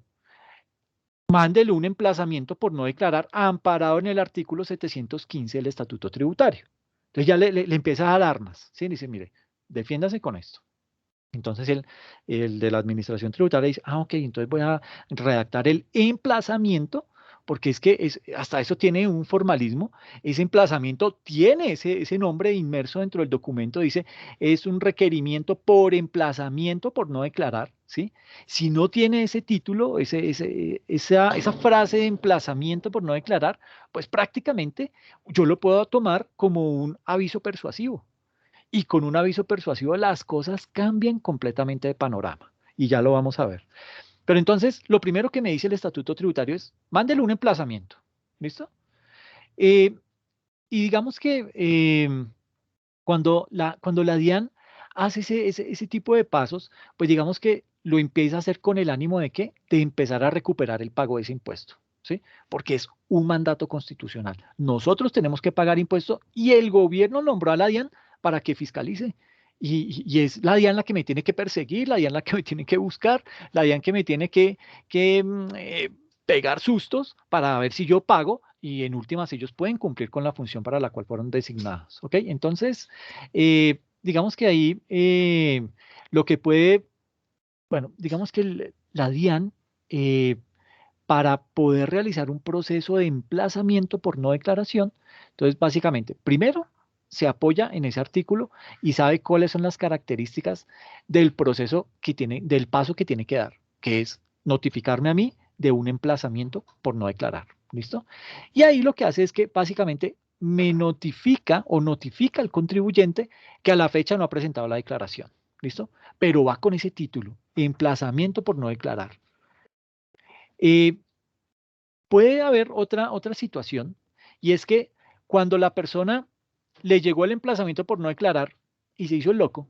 mándele un emplazamiento por no declarar amparado en el artículo 715 del Estatuto Tributario. Entonces ya le empieza a dar armas, ¿sí? Dice, mire, defiéndase con esto. Entonces el de la administración tributaria dice, ok, entonces voy a redactar el emplazamiento, porque es que hasta eso tiene un formalismo, ese emplazamiento tiene ese nombre inmerso dentro del documento, dice, es un requerimiento por emplazamiento por no declarar, ¿sí? Si no tiene ese título, esa frase de emplazamiento por no declarar, pues prácticamente yo lo puedo tomar como un aviso persuasivo. Y con un aviso persuasivo las cosas cambian completamente de panorama. Y ya lo vamos a ver. Pero entonces, lo primero que me dice el estatuto tributario es, mándele un emplazamiento. ¿Listo? Y digamos que cuando la DIAN hace ese tipo de pasos, pues digamos que lo empieza a hacer con el ánimo de ¿qué? De empezar a recuperar el pago de ese impuesto. ¿Sí? Porque es un mandato constitucional. Nosotros tenemos que pagar impuestos y el gobierno nombró a la DIAN para que fiscalice. Y es la DIAN la que me tiene que perseguir, la DIAN la que me tiene que buscar, la DIAN que me tiene que pegar sustos para ver si yo pago y en últimas ellos pueden cumplir con la función para la cual fueron designados. ¿Ok? Entonces, digamos que ahí lo que puede, bueno, digamos que la DIAN para poder realizar un proceso de emplazamiento por no declaración. Entonces, básicamente, primero se apoya en ese artículo y sabe cuáles son las características del proceso que tiene, del paso que tiene que dar, que es notificarme a mí de un emplazamiento por no declarar. ¿Listo? Y ahí lo que hace es que básicamente me notifica o notifica al contribuyente que a la fecha no ha presentado la declaración. ¿Listo? Pero va con ese título, emplazamiento por no declarar. Puede haber otra situación, y es que cuando la persona le llegó el emplazamiento por no declarar y se hizo el loco,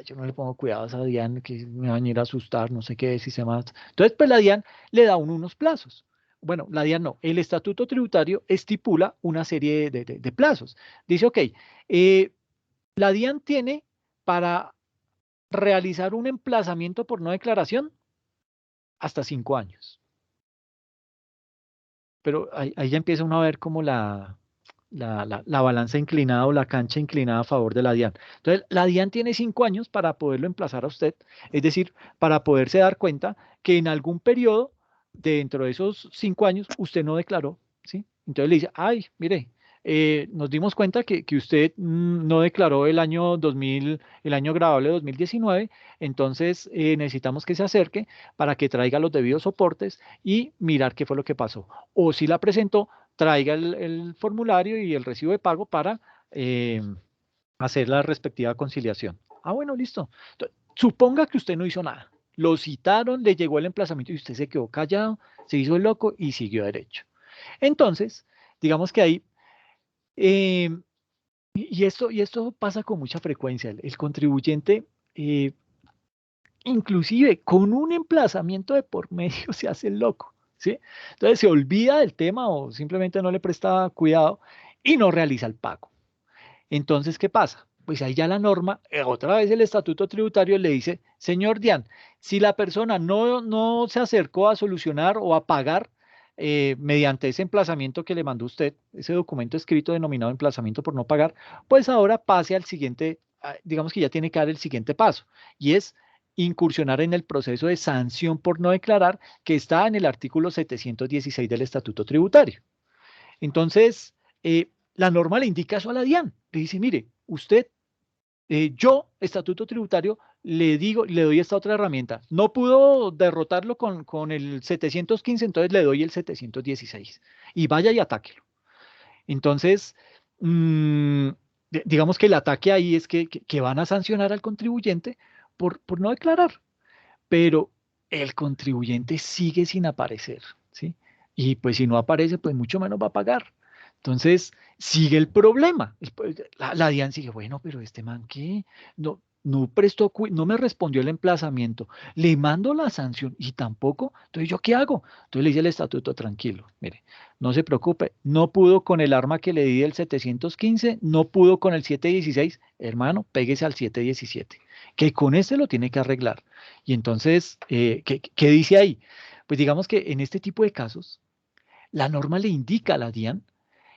yo no le pongo cuidado a esa DIAN que me va a venir a asustar, no sé qué, si se mata. Entonces, pues la DIAN le da unos plazos. Bueno, la DIAN no, el estatuto tributario estipula una serie de plazos. Dice, ok, la DIAN tiene para realizar un emplazamiento por no declaración hasta 5 años. Pero ahí ya empieza uno a ver como la balanza inclinada o la cancha inclinada a favor de la DIAN. Entonces, la DIAN tiene 5 años para poderlo emplazar a usted, es decir, para poderse dar cuenta que en algún periodo, dentro de esos 5 años, usted no declaró, ¿sí? Entonces le dice, ay, mire, nos dimos cuenta que usted no declaró el año 2000, el año grabable 2019, entonces necesitamos que se acerque para que traiga los debidos soportes y mirar qué fue lo que pasó. O si la presentó, traiga el formulario y el recibo de pago para hacer la respectiva conciliación. Bueno, listo. Entonces, suponga que usted no hizo nada. Lo citaron, le llegó el emplazamiento y usted se quedó callado, se hizo el loco y siguió derecho. Entonces, digamos que ahí, y esto pasa con mucha frecuencia. El contribuyente, inclusive con un emplazamiento de por medio, se hace el loco. ¿Sí? Entonces se olvida del tema o simplemente no le presta cuidado y no realiza el pago. Entonces, ¿qué pasa? Pues ahí ya la norma, otra vez el estatuto tributario le dice, señor DIAN, si la persona no se acercó a solucionar o a pagar mediante ese emplazamiento que le mandó usted, ese documento escrito denominado emplazamiento por no pagar, pues ahora pase al siguiente, digamos que ya tiene que dar el siguiente paso, y es incursionar en el proceso de sanción por no declarar que está en el artículo 716 del Estatuto Tributario. Entonces, la norma le indica eso a la DIAN. Le dice, mire, usted, yo, Estatuto Tributario, le doy esta otra herramienta. No pudo derrotarlo con el 715, entonces le doy el 716. Y vaya y atáquelo. Entonces, digamos que el ataque ahí es que van a sancionar al contribuyente por no declarar, pero el contribuyente sigue sin aparecer, ¿sí? Y pues si no aparece, pues mucho menos va a pagar. Entonces, sigue el problema. La DIAN sigue, bueno, pero este man, ¿qué? No prestó, no me respondió el emplazamiento. Le mando la sanción y tampoco. Entonces, ¿yo qué hago? Entonces le dice el estatuto, tranquilo, mire, no se preocupe, no pudo con el arma que le di del 715, no pudo con el 716, hermano, péguese al 717, que con este lo tiene que arreglar. Y entonces, ¿qué dice ahí? Pues digamos que en este tipo de casos, la norma le indica a la DIAN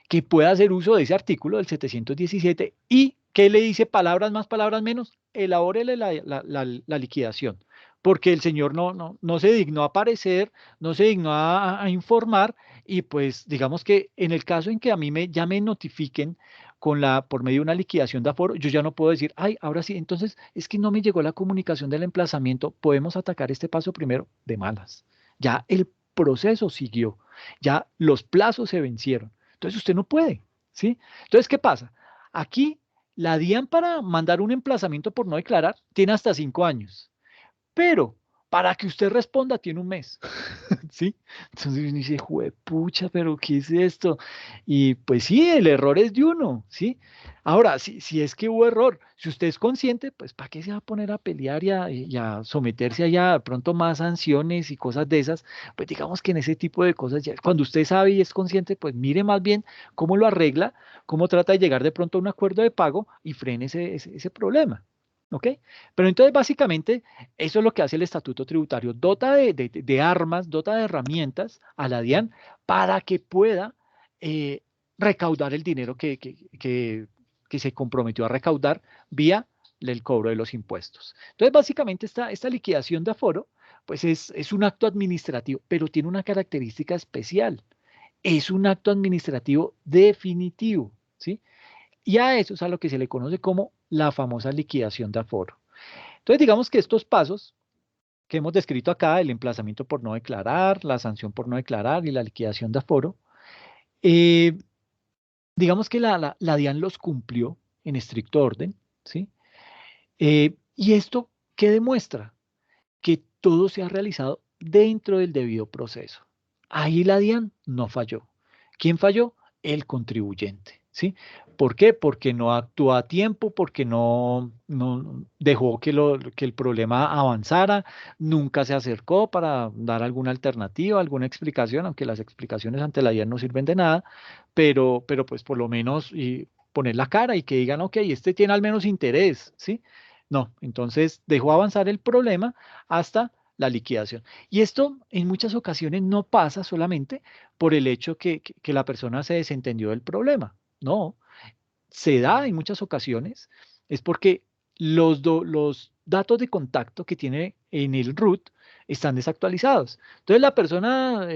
que pueda hacer uso de ese artículo del 717 y que le dice palabras más, palabras menos, elabórele la liquidación, porque el señor no se dignó a aparecer, no se dignó a informar y pues digamos que en el caso en que a mí ya me notifiquen por medio de una liquidación de aforo, yo ya no puedo decir, ay, ahora sí, entonces es que no me llegó la comunicación del emplazamiento, podemos atacar este paso primero de malas. Ya el proceso siguió, ya los plazos se vencieron. Entonces usted no puede, ¿sí? Entonces, ¿qué pasa? Aquí la DIAN para mandar un emplazamiento por no declarar tiene hasta 5 años, pero para que usted responda tiene un mes, ¿sí? Entonces uno dice, pucha, pero ¿qué es esto? Y pues sí, el error es de uno, ¿sí? Ahora, si es que hubo error, si usted es consciente, pues ¿para qué se va a poner a pelear y a someterse allá de pronto más sanciones y cosas de esas? Pues digamos que en ese tipo de cosas, ya, cuando usted sabe y es consciente, pues mire más bien cómo lo arregla, cómo trata de llegar de pronto a un acuerdo de pago y frene ese problema. ¿Ok? Pero entonces básicamente eso es lo que hace el estatuto tributario, dota de armas, dota de herramientas a la DIAN para que pueda eh, recaudar el dinero que se comprometió a recaudar vía el cobro de los impuestos. Entonces, básicamente esta liquidación de aforo, pues es un acto administrativo, pero tiene una característica especial. Es un acto administrativo definitivo, ¿sí? Y a eso es a lo que se le conoce como la famosa liquidación de aforo. Entonces, digamos que estos pasos que hemos descrito acá, el emplazamiento por no declarar, la sanción por no declarar y la liquidación de aforo, eh, digamos que la DIAN los cumplió en estricto orden, ¿sí? ¿Y esto qué demuestra? Que todo se ha realizado dentro del debido proceso. Ahí la DIAN no falló. ¿Quién falló? El contribuyente, ¿sí? ¿Por qué? Porque no actuó a tiempo, porque no dejó que el problema avanzara, nunca se acercó para dar alguna alternativa, alguna explicación, aunque las explicaciones ante la DIAN no sirven de nada, pero pues por lo menos poner la cara y que digan, ok, este tiene al menos interés, ¿sí? No, entonces dejó avanzar el problema hasta la liquidación. Y esto en muchas ocasiones no pasa solamente por el hecho que la persona se desentendió del problema. No, se da en muchas ocasiones es porque los datos de contacto que tiene en el root están desactualizados. Entonces la persona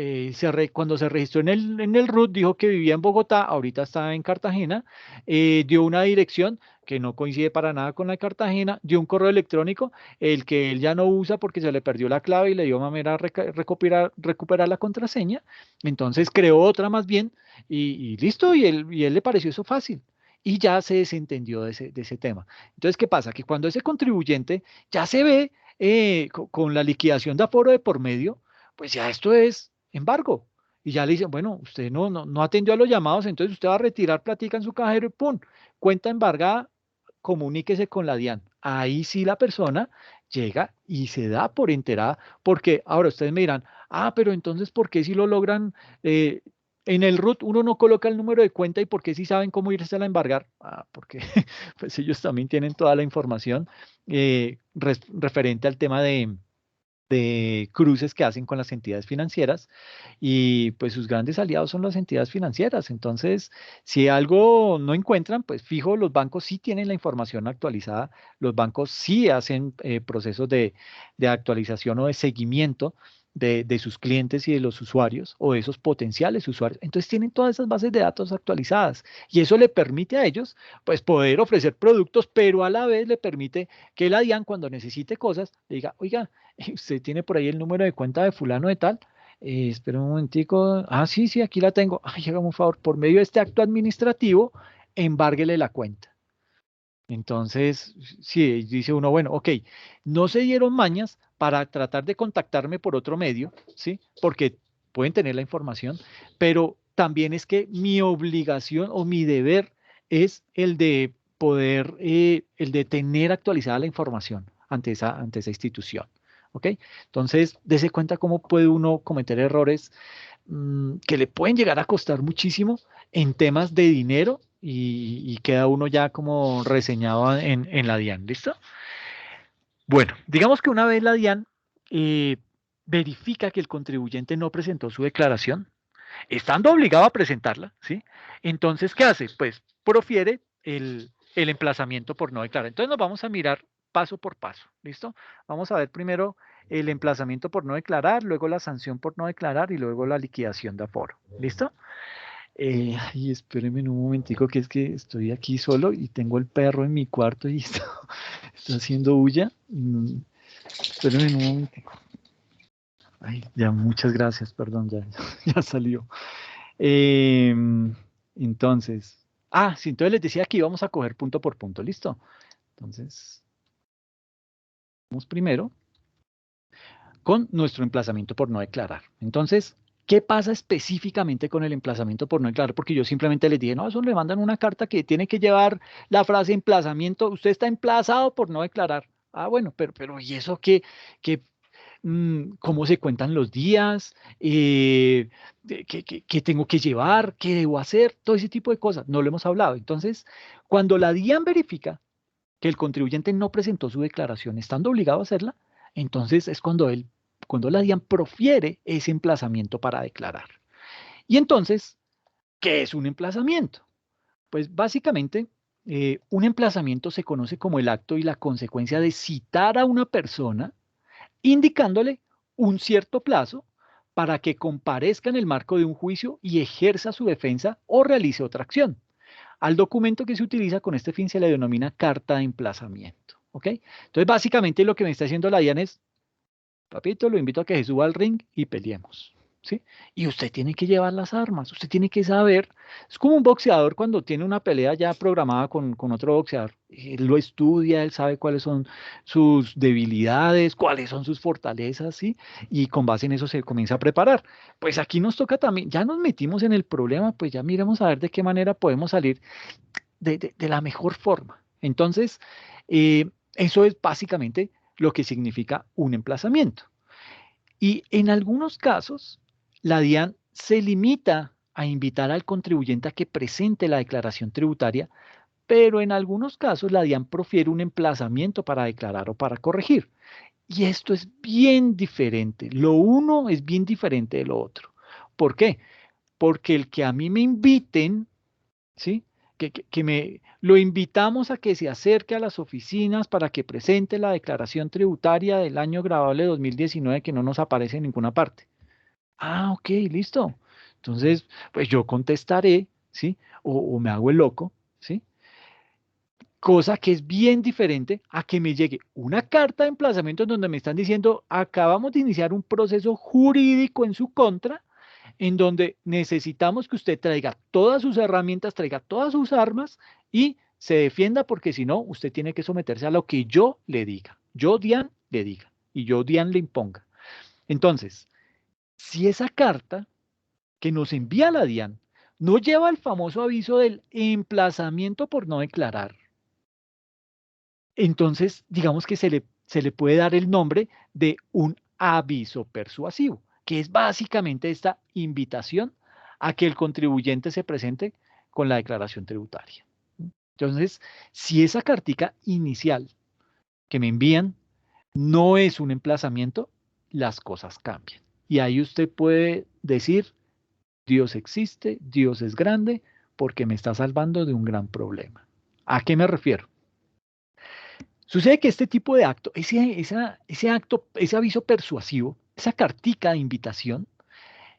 cuando se registró en el root dijo que vivía en Bogotá, ahorita está en Cartagena, dio una dirección que no coincide para nada con la de Cartagena, dio un correo electrónico, el que él ya no usa porque se le perdió la clave y le dio manera a recuperar la contraseña, entonces creó otra más bien y listo, y él le pareció eso fácil y ya se desentendió de ese tema. Entonces, ¿qué pasa? Que cuando ese contribuyente ya se ve con la liquidación de aforo de por medio, pues ya esto es embargo. Y ya le dicen, bueno, usted no atendió a los llamados, entonces usted va a retirar platica en su cajero y ¡pum! Cuenta embargada, comuníquese con la DIAN. Ahí sí la persona llega y se da por enterada, porque ahora ustedes me dirán, pero entonces, ¿por qué si lo logran? En el root uno no coloca el número de cuenta y por qué si saben cómo irse a embargar. Porque pues ellos también tienen toda la información referente al tema de cruces que hacen con las entidades financieras y pues sus grandes aliados son las entidades financieras. Entonces, si algo no encuentran, pues fijo, los bancos sí tienen la información actualizada, los bancos sí hacen procesos de actualización o de seguimiento de sus clientes y de los usuarios o de esos potenciales usuarios. Entonces tienen todas esas bases de datos actualizadas y eso le permite a ellos pues poder ofrecer productos, pero a la vez le permite que la DIAN cuando necesite cosas le diga, oiga, usted tiene por ahí el número de cuenta de fulano de tal. Espera un momentico. Sí, aquí la tengo. Ay, hágame un favor, por medio de este acto administrativo, embárguele la cuenta. Entonces, sí, dice uno, bueno, ok, no se dieron mañas para tratar de contactarme por otro medio, ¿sí? Porque pueden tener la información, pero también es que mi obligación o mi deber es el de poder, el de tener actualizada la información ante esa institución. ¿Ok? Entonces, dése cuenta cómo puede uno cometer errores que le pueden llegar a costar muchísimo en temas de dinero y queda uno ya como reseñado en la DIAN. ¿Listo? Bueno, digamos que una vez la DIAN verifica que el contribuyente no presentó su declaración, estando obligado a presentarla, ¿sí? Entonces, ¿qué hace? Pues profiere el emplazamiento por no declarar. Entonces nos vamos a mirar paso por paso, ¿listo? Vamos a ver primero el emplazamiento por no declarar, luego la sanción por no declarar y luego la liquidación de aforo, ¿listo? Ay, espérenme un momentico que es que estoy aquí solo y tengo el perro en mi cuarto y está haciendo bulla. Espérenme un momentico. Ay, ya, muchas gracias, perdón, ya salió. Entonces, sí, entonces les decía que íbamos a coger punto por punto, ¿listo? Entonces, vamos primero con nuestro emplazamiento por no declarar. Entonces, ¿qué pasa específicamente con el emplazamiento por no declarar? Porque yo simplemente les dije, no, eso le mandan una carta que tiene que llevar la frase emplazamiento, usted está emplazado por no declarar. Bueno, pero ¿y eso qué cómo se cuentan los días, qué tengo que llevar, qué debo hacer, todo ese tipo de cosas. No lo hemos hablado. Entonces, cuando la DIAN verifica que el contribuyente no presentó su declaración estando obligado a hacerla, entonces es cuando la DIAN profiere ese emplazamiento para declarar. Y entonces, ¿qué es un emplazamiento? Pues básicamente, un emplazamiento se conoce como el acto y la consecuencia de citar a una persona indicándole un cierto plazo para que comparezca en el marco de un juicio y ejerza su defensa o realice otra acción. Al documento que se utiliza con este fin se le denomina carta de emplazamiento. ¿Ok? Entonces, básicamente lo que me está haciendo la DIAN es, papito, lo invito a que se suba al ring y peleemos. ¿Sí? Y usted tiene que llevar las armas, usted tiene que saber, es como un boxeador cuando tiene una pelea ya programada con otro boxeador, él lo estudia, él sabe cuáles son sus debilidades, cuáles son sus fortalezas, ¿sí? Y con base en eso se comienza a preparar. Pues aquí nos toca también, ya nos metimos en el problema, pues ya miremos a ver de qué manera podemos salir de la mejor forma. Entonces, eso es básicamente lo que significa un emplazamiento. Y en algunos casos, la DIAN se limita a invitar al contribuyente a que presente la declaración tributaria, pero en algunos casos la DIAN profiere un emplazamiento para declarar o para corregir. Y esto es bien diferente. Lo uno es bien diferente de lo otro. ¿Por qué? Porque el que a mí me inviten, ¿sí? Lo invitamos a que se acerque a las oficinas para que presente la declaración tributaria del año grabable 2019 que no nos aparece en ninguna parte. Ok, listo. Entonces, pues yo contestaré, ¿sí? O me hago el loco, ¿sí? Cosa que es bien diferente a que me llegue una carta de emplazamiento en donde me están diciendo, acabamos de iniciar un proceso jurídico en su contra, en donde necesitamos que usted traiga todas sus herramientas, traiga todas sus armas y se defienda porque si no, usted tiene que someterse a lo que yo le diga. Yo, DIAN, le diga y yo, DIAN, le imponga. Entonces, si esa carta que nos envía la DIAN no lleva el famoso aviso del emplazamiento por no declarar, entonces digamos que se le puede dar el nombre de un aviso persuasivo, que es básicamente esta invitación a que el contribuyente se presente con la declaración tributaria. Entonces, si esa cartica inicial que me envían no es un emplazamiento, las cosas cambian. Y ahí usted puede decir, Dios existe, Dios es grande, porque me está salvando de un gran problema. ¿A qué me refiero? Sucede que este tipo de acto, ese acto, ese aviso persuasivo, esa cartica de invitación,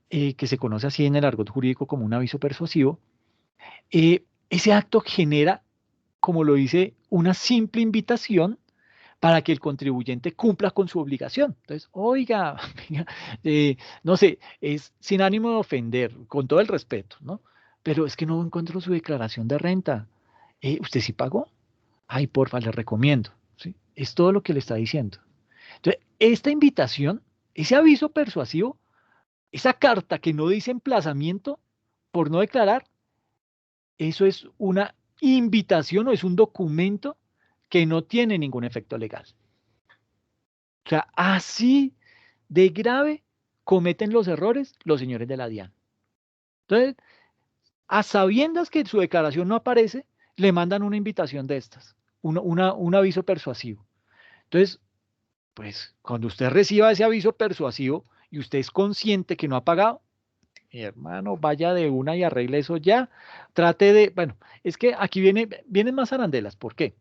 que se conoce así en el argot jurídico como un aviso persuasivo, ese acto genera, como lo dice, una simple invitación para que el contribuyente cumpla con su obligación. Entonces, oiga, no sé, es sin ánimo de ofender, con todo el respeto, ¿no? Pero es que no encuentro su declaración de renta. ¿Usted sí pagó? Ay, porfa, le recomiendo. ¿Sí? Es todo lo que le está diciendo. Entonces, esta invitación, ese aviso persuasivo, Esa carta que no dice emplazamiento por no declarar, eso es una invitación o es un documento que no tiene ningún efecto legal. O sea, así de grave cometen los errores los señores de la DIAN. Entonces, a sabiendas que su declaración no aparece, le mandan una invitación de estas, un aviso persuasivo. Entonces, pues cuando usted reciba ese aviso persuasivo y usted es consciente que no ha pagado, hermano, vaya de una y arregle eso ya. Trate de, bueno, es que aquí vienen más arandelas. ¿Por qué?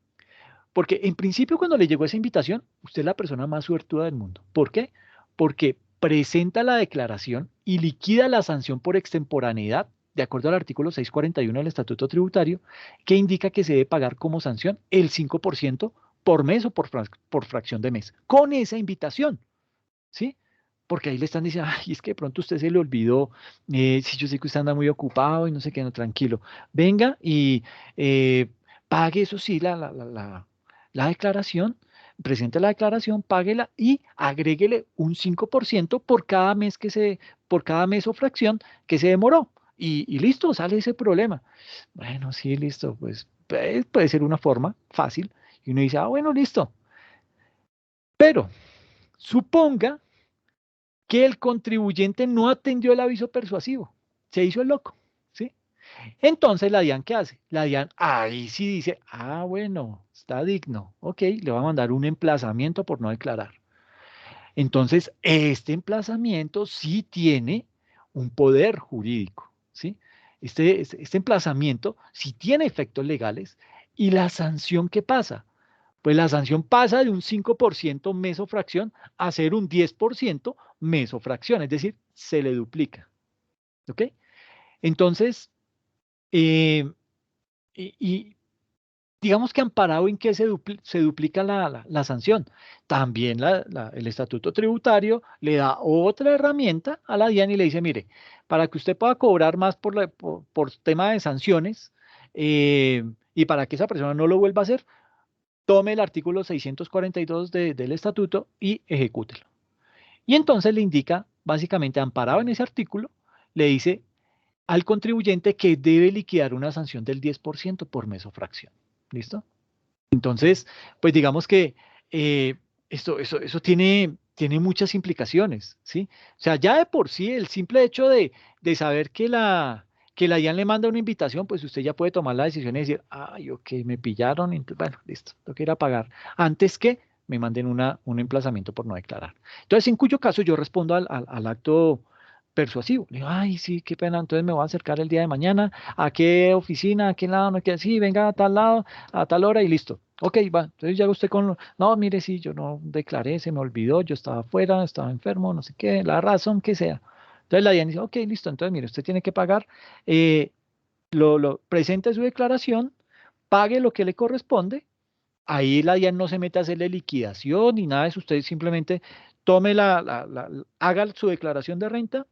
Porque en principio cuando le llegó esa invitación, usted es la persona más suertuda del mundo. ¿Por qué? Porque presenta la declaración y liquida la sanción por extemporaneidad, de acuerdo al artículo 641 del Estatuto Tributario, que indica que se debe pagar como sanción el 5% por mes o por fracción de mes, con esa invitación, ¿sí? Porque ahí le están diciendo, ay, es que de pronto usted se le olvidó, si yo sé que usted anda muy ocupado y no sé qué, no, tranquilo, venga y pague, eso sí, la declaración, presente la declaración, páguela y agréguele un 5% por cada mes por cada mes o fracción que se demoró. Y listo, sale ese problema. Bueno, sí, listo, pues puede ser una forma fácil. Y uno dice, ah, bueno, listo. Pero suponga que el contribuyente no atendió el aviso persuasivo, se hizo el loco, ¿sí? Entonces la DIAN, ¿qué hace? La DIAN ahí sí dice, ah, bueno, está digno, ok, le va a mandar un emplazamiento por no declarar. Entonces, este emplazamiento sí tiene un poder jurídico, ¿sí? Este emplazamiento sí tiene efectos legales y la sanción, ¿qué pasa? Pues la sanción pasa de un 5% mesofracción a ser un 10% mesofracción, es decir, se le duplica. ¿Ok? Entonces, eh, y digamos que amparado en que se duplica la sanción. También el estatuto tributario le da otra herramienta a la DIAN y le dice, mire, para que usted pueda cobrar más por tema de sanciones y para que esa persona no lo vuelva a hacer, tome el artículo 642 del estatuto y ejecútelo. Y entonces le indica, básicamente amparado en ese artículo, le dice al contribuyente que debe liquidar una sanción del 10% por mes o fracción. ¿Listo? Entonces, pues digamos que eh, eso tiene muchas implicaciones, ¿sí? O sea, ya de por sí, el simple hecho de saber que la DIAN le manda una invitación, pues usted ya puede tomar la decisión y decir, ay, ok, me pillaron, bueno, listo, tengo que ir a pagar. Antes que me manden un emplazamiento por no declarar. Entonces, en cuyo caso yo respondo al acto persuasivo. Le digo, ay, sí, qué pena, entonces me voy a acercar el día de mañana. ¿A qué oficina? ¿A qué lado? No, que sí, venga a tal lado, a tal hora y listo. Ok, va. Entonces ya usted no, mire, sí, yo no declaré, se me olvidó, yo estaba afuera, estaba enfermo, no sé qué, la razón que sea. Entonces la DIAN dice, ok, listo, entonces mire, usted tiene que pagar, presente su declaración, pague lo que le corresponde. Ahí la DIAN no se mete a hacerle liquidación ni nada de eso, usted simplemente tome haga su declaración de renta,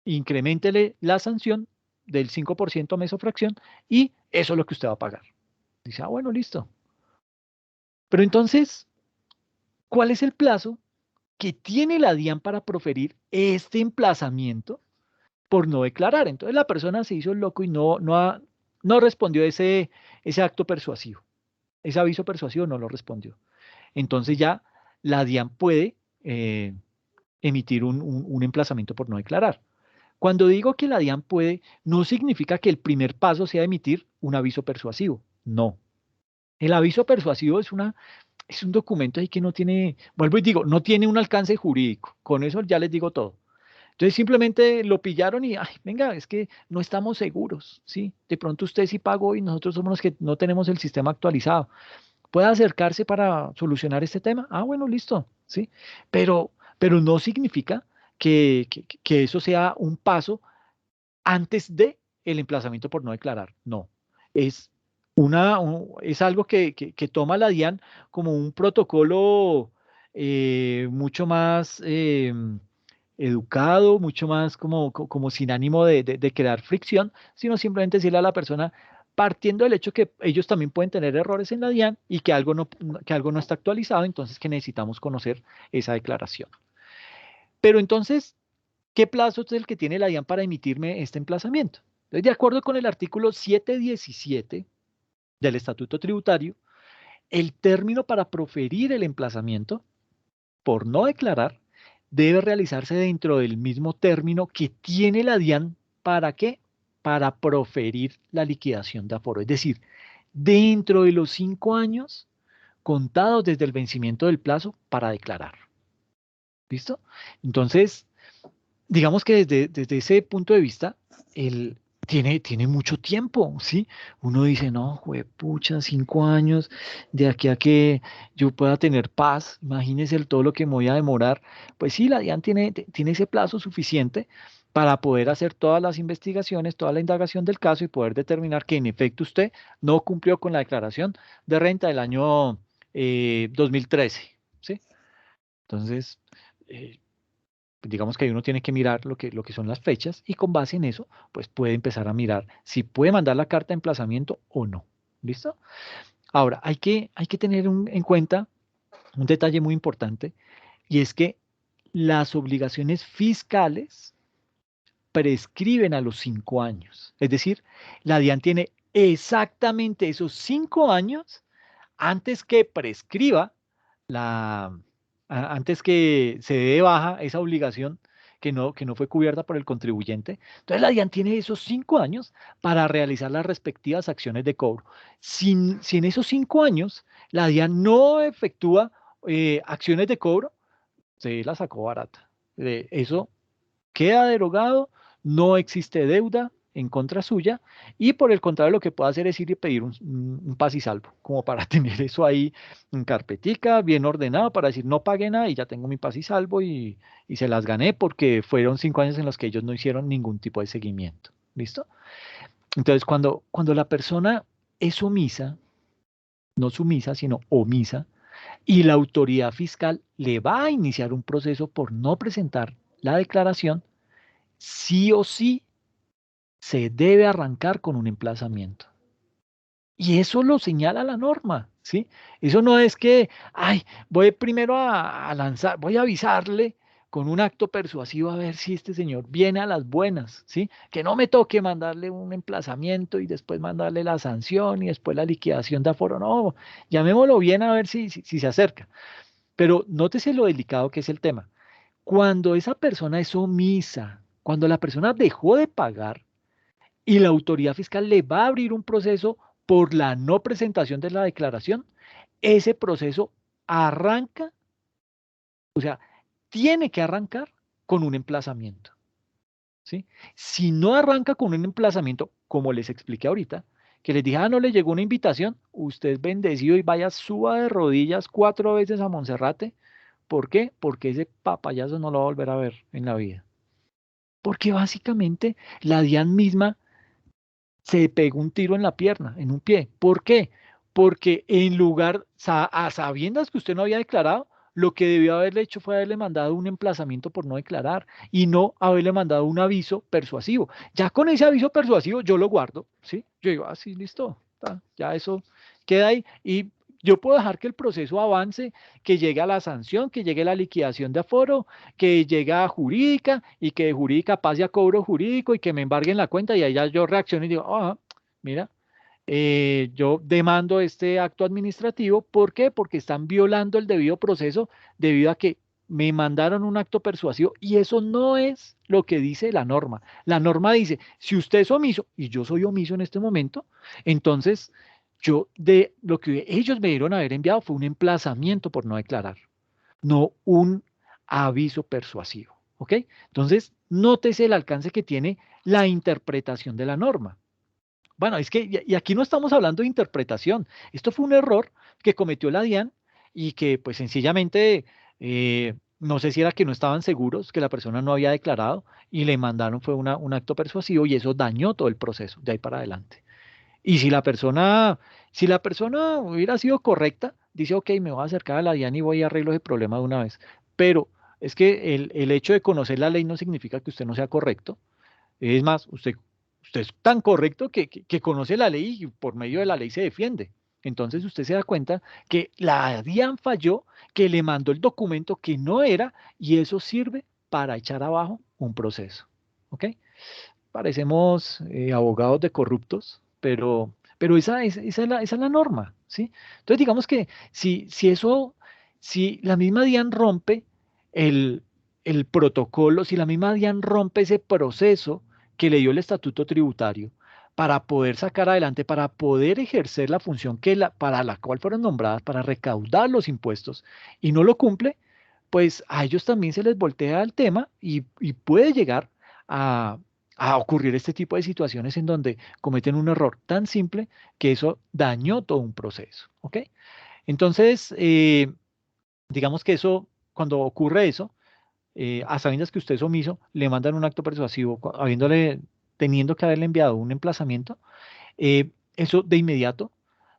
increméntele la sanción del 5% mesofracción y eso es lo que usted va a pagar. Dice, ah, bueno, listo. Pero entonces, ¿cuál es el plazo que tiene la DIAN para proferir este emplazamiento por no declarar? Entonces la persona se hizo el loco y no respondió ese acto persuasivo. Ese aviso persuasivo no lo respondió. Entonces ya la DIAN puede emitir un emplazamiento por no declarar. Cuando digo que la DIAN puede, no significa que el primer paso sea emitir un aviso persuasivo. No. El aviso persuasivo es un documento ahí que no tiene, vuelvo y digo, no tiene un alcance jurídico. Con eso ya les digo todo. Entonces simplemente lo pillaron y, ay, venga, es que no estamos seguros, ¿sí? De pronto usted sí pagó y nosotros somos los que no tenemos el sistema actualizado. ¿Puede acercarse para solucionar este tema? Ah, bueno, listo, ¿sí? Pero no significa que eso sea un paso antes de el emplazamiento por no declarar. No, es, es algo que toma la DIAN como un protocolo mucho más educado, mucho más como sin ánimo de crear fricción, sino simplemente decirle a la persona, partiendo del hecho que ellos también pueden tener errores en la DIAN y que algo no está actualizado, entonces que necesitamos conocer esa declaración. Pero entonces, ¿qué plazo es el que tiene la DIAN para emitirme este emplazamiento? Entonces, de acuerdo con el artículo 717 del Estatuto Tributario, el término para proferir el emplazamiento por no declarar debe realizarse dentro del mismo término que tiene la DIAN. ¿Para qué? Para proferir la liquidación de aforo. Es decir, dentro de los 5 años contados desde el vencimiento del plazo para declarar. ¿Listo? Entonces, digamos que desde ese punto de vista, tiene mucho tiempo, ¿sí? Uno dice, no, juepucha, 5 años, de aquí a que yo pueda tener paz, imagínese todo lo que me voy a demorar. Pues sí, la DIAN tiene ese plazo suficiente para poder hacer todas las investigaciones, toda la indagación del caso y poder determinar que en efecto usted no cumplió con la declaración de renta del año 2013, ¿sí? Entonces, digamos que uno tiene que mirar lo que son las fechas y con base en eso, pues puede empezar a mirar si puede mandar la carta de emplazamiento o no. ¿Listo? Ahora, hay que tener en cuenta un detalle muy importante y es que las obligaciones fiscales prescriben a los 5 años. Es decir, la DIAN tiene exactamente esos 5 años antes que prescriba antes que se dé de baja esa obligación que no fue cubierta por el contribuyente. Entonces la DIAN tiene esos 5 años para realizar las respectivas acciones de cobro. Si en esos 5 años la DIAN no efectúa acciones de cobro, se la sacó barata. Eso queda derogado, no existe deuda en contra suya y por el contrario lo que puede hacer es ir y pedir un paz y salvo, como para tener eso ahí en carpetica, bien ordenado, para decir no pagué nada y ya tengo mi paz y salvo y se las gané porque fueron 5 años en los que ellos no hicieron ningún tipo de seguimiento. ¿Listo? Entonces cuando la persona es omisa, no sumisa, sino omisa, y la autoridad fiscal le va a iniciar un proceso por no presentar la declaración, sí o sí se debe arrancar con un emplazamiento. Y eso lo señala la norma, ¿sí? Eso no es que, ay, voy primero a lanzar, voy a avisarle con un acto persuasivo a ver si este señor viene a las buenas, ¿sí? Que no me toque mandarle un emplazamiento y después mandarle la sanción y después la liquidación de aforo. No, llamémoslo bien a ver si se acerca. Pero nótese lo delicado que es el tema. Cuando esa persona es omisa, cuando la persona dejó de pagar y la autoridad fiscal le va a abrir un proceso por la no presentación de la declaración, ese proceso arranca, o sea, tiene que arrancar con un emplazamiento, ¿sí? Si no arranca con un emplazamiento, como les expliqué ahorita, que les dije, no le llegó una invitación, usted es bendecido y vaya, suba de rodillas 4 veces a Monserrate. ¿Por qué? Porque ese papayazo no lo va a volver a ver en la vida. Porque básicamente la DIAN misma se pegó un tiro en la pierna, en un pie. ¿Por qué? Porque en lugar, a sabiendas que usted no había declarado, lo que debió haberle hecho fue haberle mandado un emplazamiento por no declarar y no haberle mandado un aviso persuasivo. Ya con ese aviso persuasivo yo lo guardo, ¿sí? Yo digo, sí, listo, ya eso queda ahí y yo puedo dejar que el proceso avance, que llegue a la sanción, que llegue a la liquidación de aforo, que llegue a jurídica y que de jurídica pase a cobro jurídico y que me embarguen la cuenta y ahí ya yo reacciono y digo, mira, yo demando este acto administrativo. ¿Por qué? Porque están violando el debido proceso debido a que me mandaron un acto persuasivo y eso no es lo que dice la norma. La norma dice, si usted es omiso y yo soy omiso en este momento, entonces lo que ellos me dieron haber enviado fue un emplazamiento por no declarar, no un aviso persuasivo. ¿Ok? Entonces, nótese el alcance que tiene la interpretación de la norma. Bueno, es que, y aquí no estamos hablando de interpretación. Esto fue un error que cometió la DIAN y que, pues, sencillamente, no sé si era que no estaban seguros, que la persona no había declarado y le mandaron fue un acto persuasivo y eso dañó todo el proceso de ahí para adelante. Y si la persona hubiera sido correcta, dice, ok, me voy a acercar a la DIAN y voy a arreglo ese problema de una vez. Pero es que el hecho de conocer la ley no significa que usted no sea correcto. Es más, usted es tan correcto que conoce la ley y por medio de la ley se defiende. Entonces usted se da cuenta que la DIAN falló, que le mandó el documento que no era y eso sirve para echar abajo un proceso. ¿Ok? Parecemos abogados de corruptos, pero esa es la norma, ¿sí? Entonces, digamos que si la misma DIAN rompe el, el protocolo, si la misma DIAN rompe ese proceso que le dio el estatuto tributario para poder sacar adelante, para poder ejercer la función para la cual fueron nombradas, para recaudar los impuestos, y no lo cumple, pues a ellos también se les voltea el tema y puede llegar a ocurrir este tipo de situaciones en donde cometen un error tan simple que eso dañó todo un proceso. ¿Ok? Entonces, digamos que eso, cuando ocurre eso, a sabiendas que usted es omiso, le mandan un acto persuasivo, teniendo que haberle enviado un emplazamiento, eso de inmediato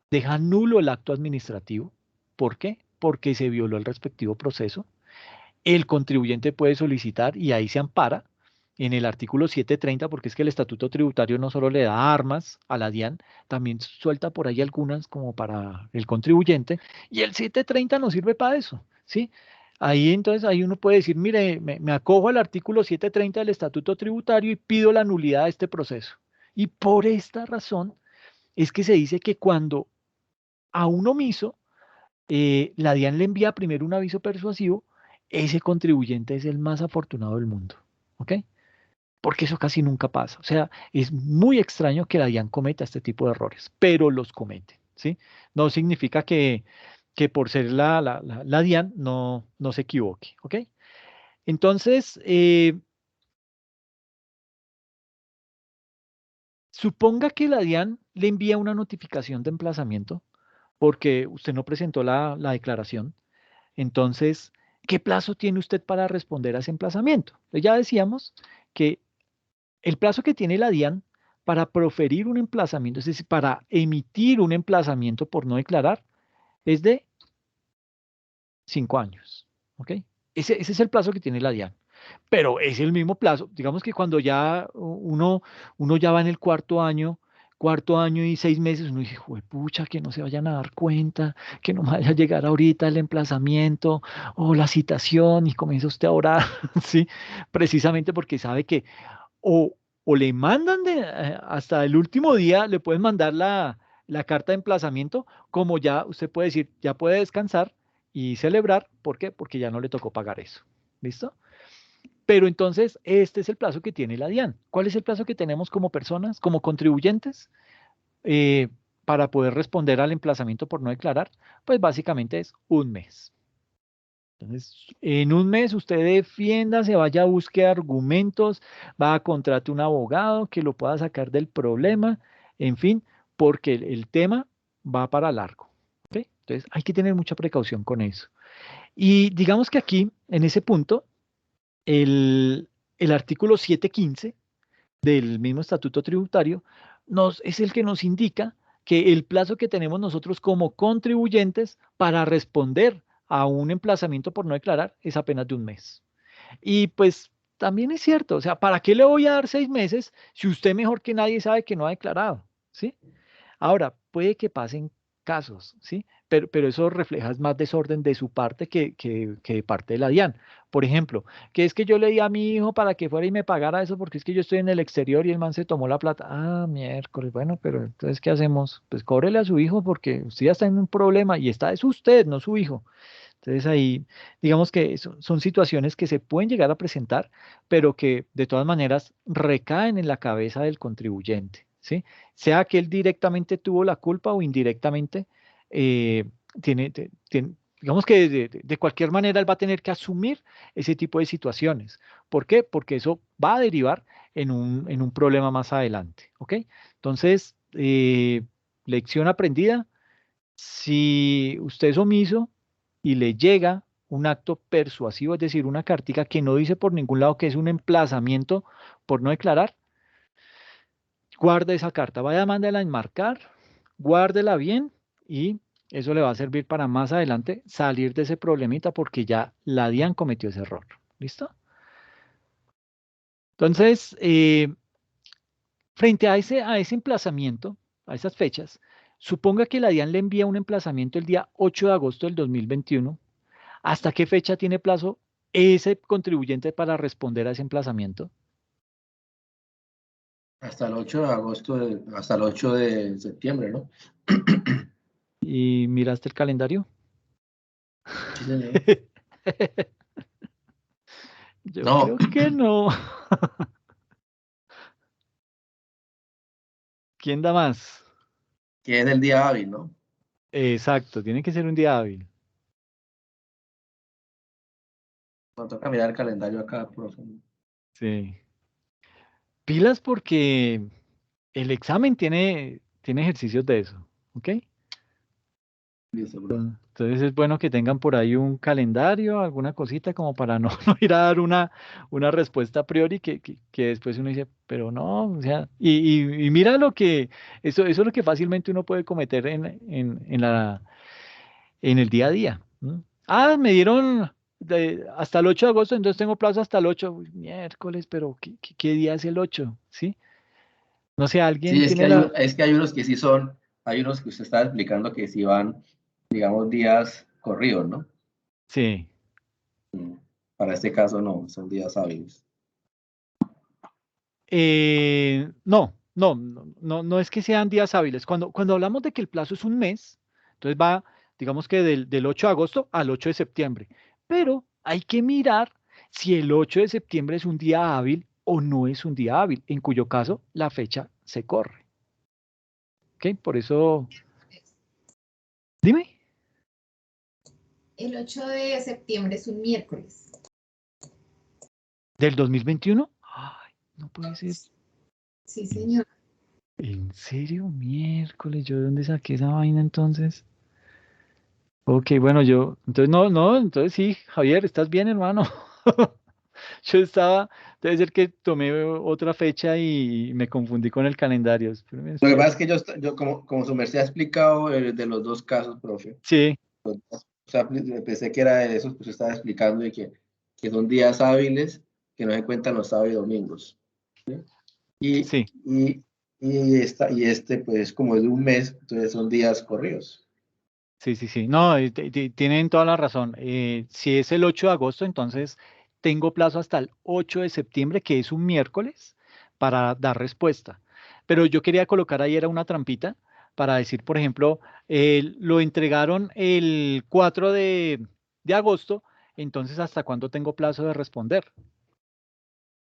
deja nulo el acto administrativo. ¿Por qué? Porque se violó el respectivo proceso. El contribuyente puede solicitar y ahí se ampara en el artículo 730, porque es que el estatuto tributario no solo le da armas a la DIAN, también suelta por ahí algunas como para el contribuyente, y el 730 no sirve para eso, ¿sí? Ahí entonces ahí uno puede decir, mire, me acojo al artículo 730 del estatuto tributario y pido la nulidad de este proceso. Y por esta razón es que se dice que cuando a un omiso la DIAN le envía primero un aviso persuasivo, ese contribuyente es el más afortunado del mundo. ¿Ok? Porque eso casi nunca pasa. O sea, es muy extraño que la DIAN cometa este tipo de errores, pero los comete. ¿Sí? No significa que por ser la DIAN no se equivoque. ¿Ok? Entonces, suponga que la DIAN le envía una notificación de emplazamiento porque usted no presentó la declaración. Entonces, ¿qué plazo tiene usted para responder a ese emplazamiento? Pues ya decíamos que el plazo que tiene la DIAN para proferir un emplazamiento, es decir, para emitir un emplazamiento por no declarar, es de 5 años. ¿Ok? Ese es el plazo que tiene la DIAN. Pero es el mismo plazo. Digamos que cuando ya uno ya va en el cuarto año y 6 meses, uno dice, pucha, que no se vayan a dar cuenta, que no me vaya a llegar ahorita el emplazamiento o la citación y comienza usted a orar, ¿sí? Precisamente porque sabe que o, o le mandan hasta el último día, le pueden mandar la carta de emplazamiento, como ya usted puede decir, ya puede descansar y celebrar. ¿Por qué? Porque ya no le tocó pagar eso. ¿Listo? Pero entonces, este es el plazo que tiene la DIAN. ¿Cuál es el plazo que tenemos como personas, como contribuyentes, eh, para poder responder al emplazamiento por no declarar? Pues básicamente es un mes. Entonces, en un mes usted defienda, se vaya a buscar argumentos, va a contratar un abogado que lo pueda sacar del problema, en fin, porque el tema va para largo. ¿Ok? Entonces, hay que tener mucha precaución con eso. Y digamos que aquí, en ese punto, el artículo 715 del mismo estatuto tributario es el que nos indica que el plazo que tenemos nosotros como contribuyentes para responder a un emplazamiento por no declarar es apenas de un mes. Y pues también es cierto, o sea, ¿para qué le voy a dar 6 meses si usted mejor que nadie sabe que no ha declarado? ¿Sí? Ahora, puede que pasen casos, ¿sí? Pero eso refleja más desorden de su parte que de parte de la DIAN. Por ejemplo, que es que yo le di a mi hijo para que fuera y me pagara eso porque es que yo estoy en el exterior y el man se tomó la plata. Ah, miércoles, bueno, pero entonces, ¿qué hacemos? Pues cóbrele a su hijo porque usted ya está en un problema y esta es usted, no su hijo. Entonces ahí, digamos que son situaciones que se pueden llegar a presentar, pero que de todas maneras recaen en la cabeza del contribuyente, ¿sí? Sea que él directamente tuvo la culpa o indirectamente, eh, digamos que de cualquier manera él va a tener que asumir ese tipo de situaciones. ¿Por qué? Porque eso va a derivar en un problema más adelante, ¿ok? Entonces, lección aprendida, si usted es omiso y le llega un acto persuasivo, es decir, una cartica que no dice por ningún lado que es un emplazamiento por no declarar, guarde esa carta, vaya, mándela a enmarcar, guárdela bien y eso le va a servir para más adelante salir de ese problemita porque ya la DIAN cometió ese error. ¿Listo? Entonces, frente a ese emplazamiento, a esas fechas, suponga que la DIAN le envía un emplazamiento el día 8 de agosto del 2021. ¿Hasta qué fecha tiene plazo ese contribuyente para responder a ese emplazamiento? Hasta el 8 de agosto, hasta el 8 de septiembre, ¿no? ¿Y miraste el calendario? Sí, señor. Yo No, creo que no. ¿Quién da más? que es el día hábil, ¿no? Exacto, tiene que ser un día hábil. Nos toca mirar el calendario acá, profe. Sí. Pilas porque el examen tiene ejercicios de eso, ¿ok? Listo, profe. Entonces es bueno que tengan por ahí un calendario, alguna cosita como para no, no ir a dar una respuesta a priori que después uno dice, pero no, o sea, y mira lo que, eso es lo que fácilmente uno puede cometer en el día a día. ¿No? Ah, me dieron hasta el 8 de agosto, entonces tengo plazo hasta el 8, uy, miércoles, pero ¿qué día es el 8? ¿Sí? No sé, ¿alguien Sí, es que tiene la...? es que hay unos que sí son, hay unos que usted estaba explicando que sí van, digamos, días corridos, ¿no? Sí. Para este caso no, son días hábiles. No es que sean días hábiles. Cuando hablamos de que el plazo es un mes, entonces va, digamos que del 8 de agosto al 8 de septiembre. Pero hay que mirar si el 8 de septiembre es un día hábil o no es un día hábil, en cuyo caso la fecha se corre. ¿Ok? Por eso, dime, El 8 de septiembre es un miércoles. ¿del 2021? Ay, no puede ser. Sí, ¿En, señor. en serio? Miércoles, ¿yo de dónde saqué esa vaina entonces? Ok, bueno, entonces entonces sí, Javier, ¿estás bien, hermano? Yo debe ser que tomé otra fecha y me confundí con el calendario. Espérame, Lo que pasa espérame. es que yo como su merced ha explicado de los dos casos, profe, Sí, o sea, pensé que era de esos que usted estaba explicando y que son días hábiles que no se cuentan los sábados y domingos. Y, sí, y, y este, pues, como es de un mes, entonces son días corridos. sí. No, tienen toda la razón. Si es el 8 de agosto, entonces tengo plazo hasta el 8 de septiembre, que es un miércoles, para dar respuesta. Pero yo quería colocar ahí era una trampita para decir, por ejemplo, lo entregaron el 4 de agosto, entonces ¿hasta cuándo tengo plazo de responder?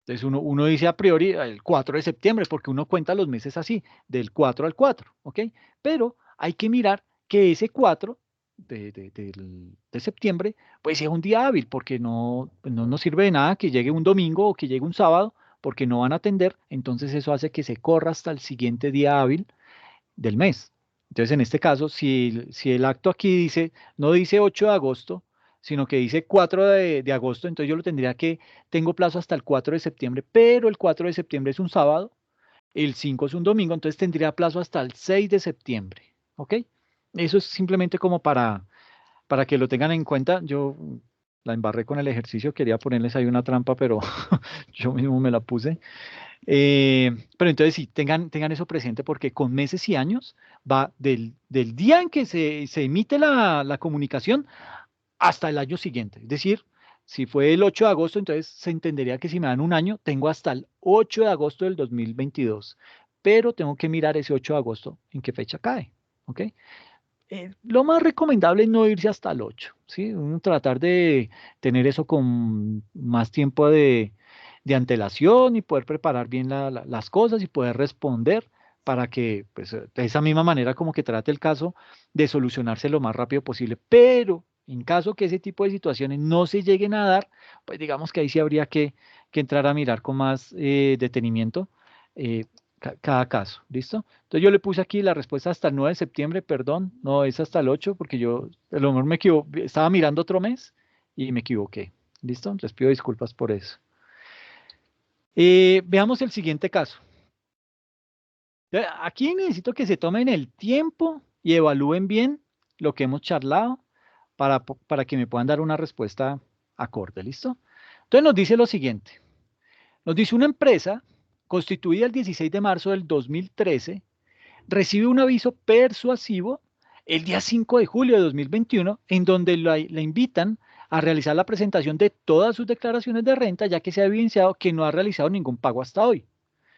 Entonces uno dice a priori el 4 de septiembre, porque uno cuenta los meses así, del 4 al 4, ¿ok? Pero hay que mirar que ese 4 de septiembre, pues sea un día hábil, porque no nos sirve de nada que llegue un domingo o que llegue un sábado, porque no van a atender, entonces eso hace que se corra hasta el siguiente día hábil del mes. Entonces, en este caso, si el acto aquí no dice 8 de agosto, sino que dice 4 de agosto, entonces yo lo tendría tengo plazo hasta el 4 de septiembre, pero el 4 de septiembre es un sábado, el 5 es un domingo, entonces tendría plazo hasta el 6 de septiembre, ¿ok? Eso es simplemente como para que lo tengan en cuenta. Yo la embarré con el ejercicio, quería ponerles ahí una trampa, pero yo mismo me la puse. Pero entonces sí, tengan eso presente porque con meses y años va del día en que se emite la comunicación hasta el año siguiente. Es decir, si fue el 8 de agosto, entonces se entendería que si me dan un año, tengo hasta el 8 de agosto del 2022. Pero tengo que mirar ese 8 de agosto en qué fecha cae. ¿Ok? Lo más recomendable es no irse hasta el 8, ¿sí? Uno tratar de tener eso con más tiempo de antelación y poder preparar bien las cosas y poder responder para que, pues, de esa misma manera como que trate el caso de solucionarse lo más rápido posible. Pero en caso que ese tipo de situaciones no se lleguen a dar, pues digamos que ahí sí habría que entrar a mirar con más detenimiento. eh, Cada caso, ¿listo? Entonces yo le puse aquí la respuesta hasta el 9 de septiembre, perdón, no es hasta el 8 porque yo a lo mejor me equivoqué, estaba mirando otro mes y me equivoqué, ¿listo? Les pido disculpas por eso. Veamos el siguiente caso. Aquí necesito que se tomen el tiempo y evalúen bien lo que hemos charlado para que me puedan dar una respuesta acorde, ¿listo? Entonces nos dice lo siguiente. Nos dice una empresa constituida el 16 de marzo del 2013 recibe un aviso persuasivo el día 5 de julio de 2021 en donde la invitan a realizar la presentación de todas sus declaraciones de renta, ya que se ha evidenciado que no ha realizado ningún pago hasta hoy.